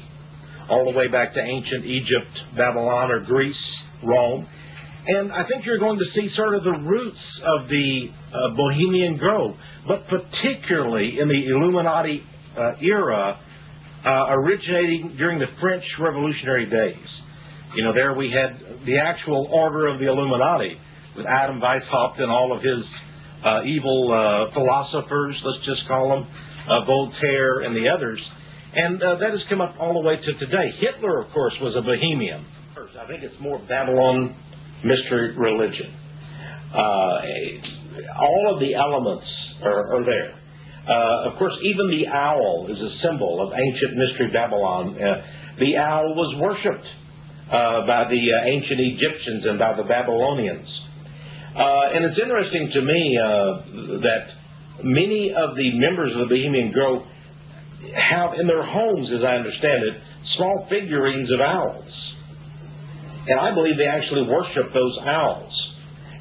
all the way back to ancient Egypt, Babylon, or Greece, Rome. And I think you're going to see sort of the roots of the Bohemian Grove, but particularly in the Illuminati era, originating during the French Revolutionary days. You know, there we had the actual order of the Illuminati, with Adam Weishaupt and all of his evil philosophers, let's just call them, Voltaire and the others. And that has come up all the way to today. Hitler, of course, was a Bohemian. I think it's more Babylon mystery religion. All of the elements are there. Of course, even the owl is a symbol of ancient mystery Babylon. The owl was worshipped by the ancient Egyptians and by the Babylonians. And it's interesting to me that many of the members of the Bohemian Grove have in their homes, as I understand it, small figurines of owls. And I believe they actually worship those owls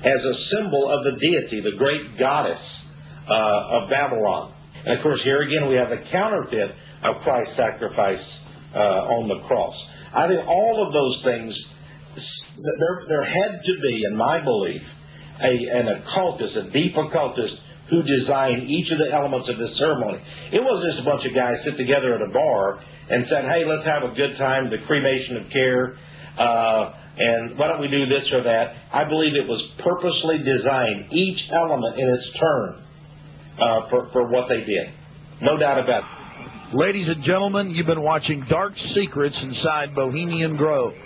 as a symbol of the deity, the great goddess of Babylon. And of course, here again, we have the counterfeit of Christ's sacrifice on the cross. I think all of those things, there had to be, in my belief, an occultist, a deep occultist, who designed each of the elements of this ceremony. It wasn't just a bunch of guys sit together at a bar and said, hey, let's have a good time, the cremation of care, and why don't we do this or that. I believe it was purposely designed, each element in its turn, for what they did. No doubt about it. Ladies and gentlemen, you've been watching Dark Secrets inside Bohemian Grove.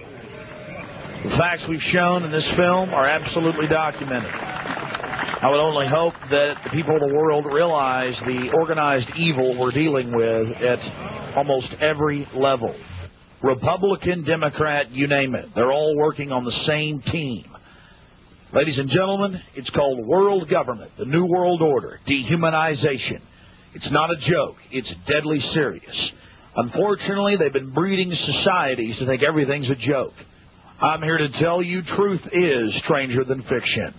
The facts we've shown in this film are absolutely documented. I would only hope that the people of the world realize the organized evil we're dealing with at almost every level. Republican, Democrat, you name it. They're all working on the same team. Ladies and gentlemen, it's called world government, the New World Order, dehumanization. It's not a joke. It's deadly serious. Unfortunately, they've been breeding societies to think everything's a joke. I'm here to tell you truth is stranger than fiction.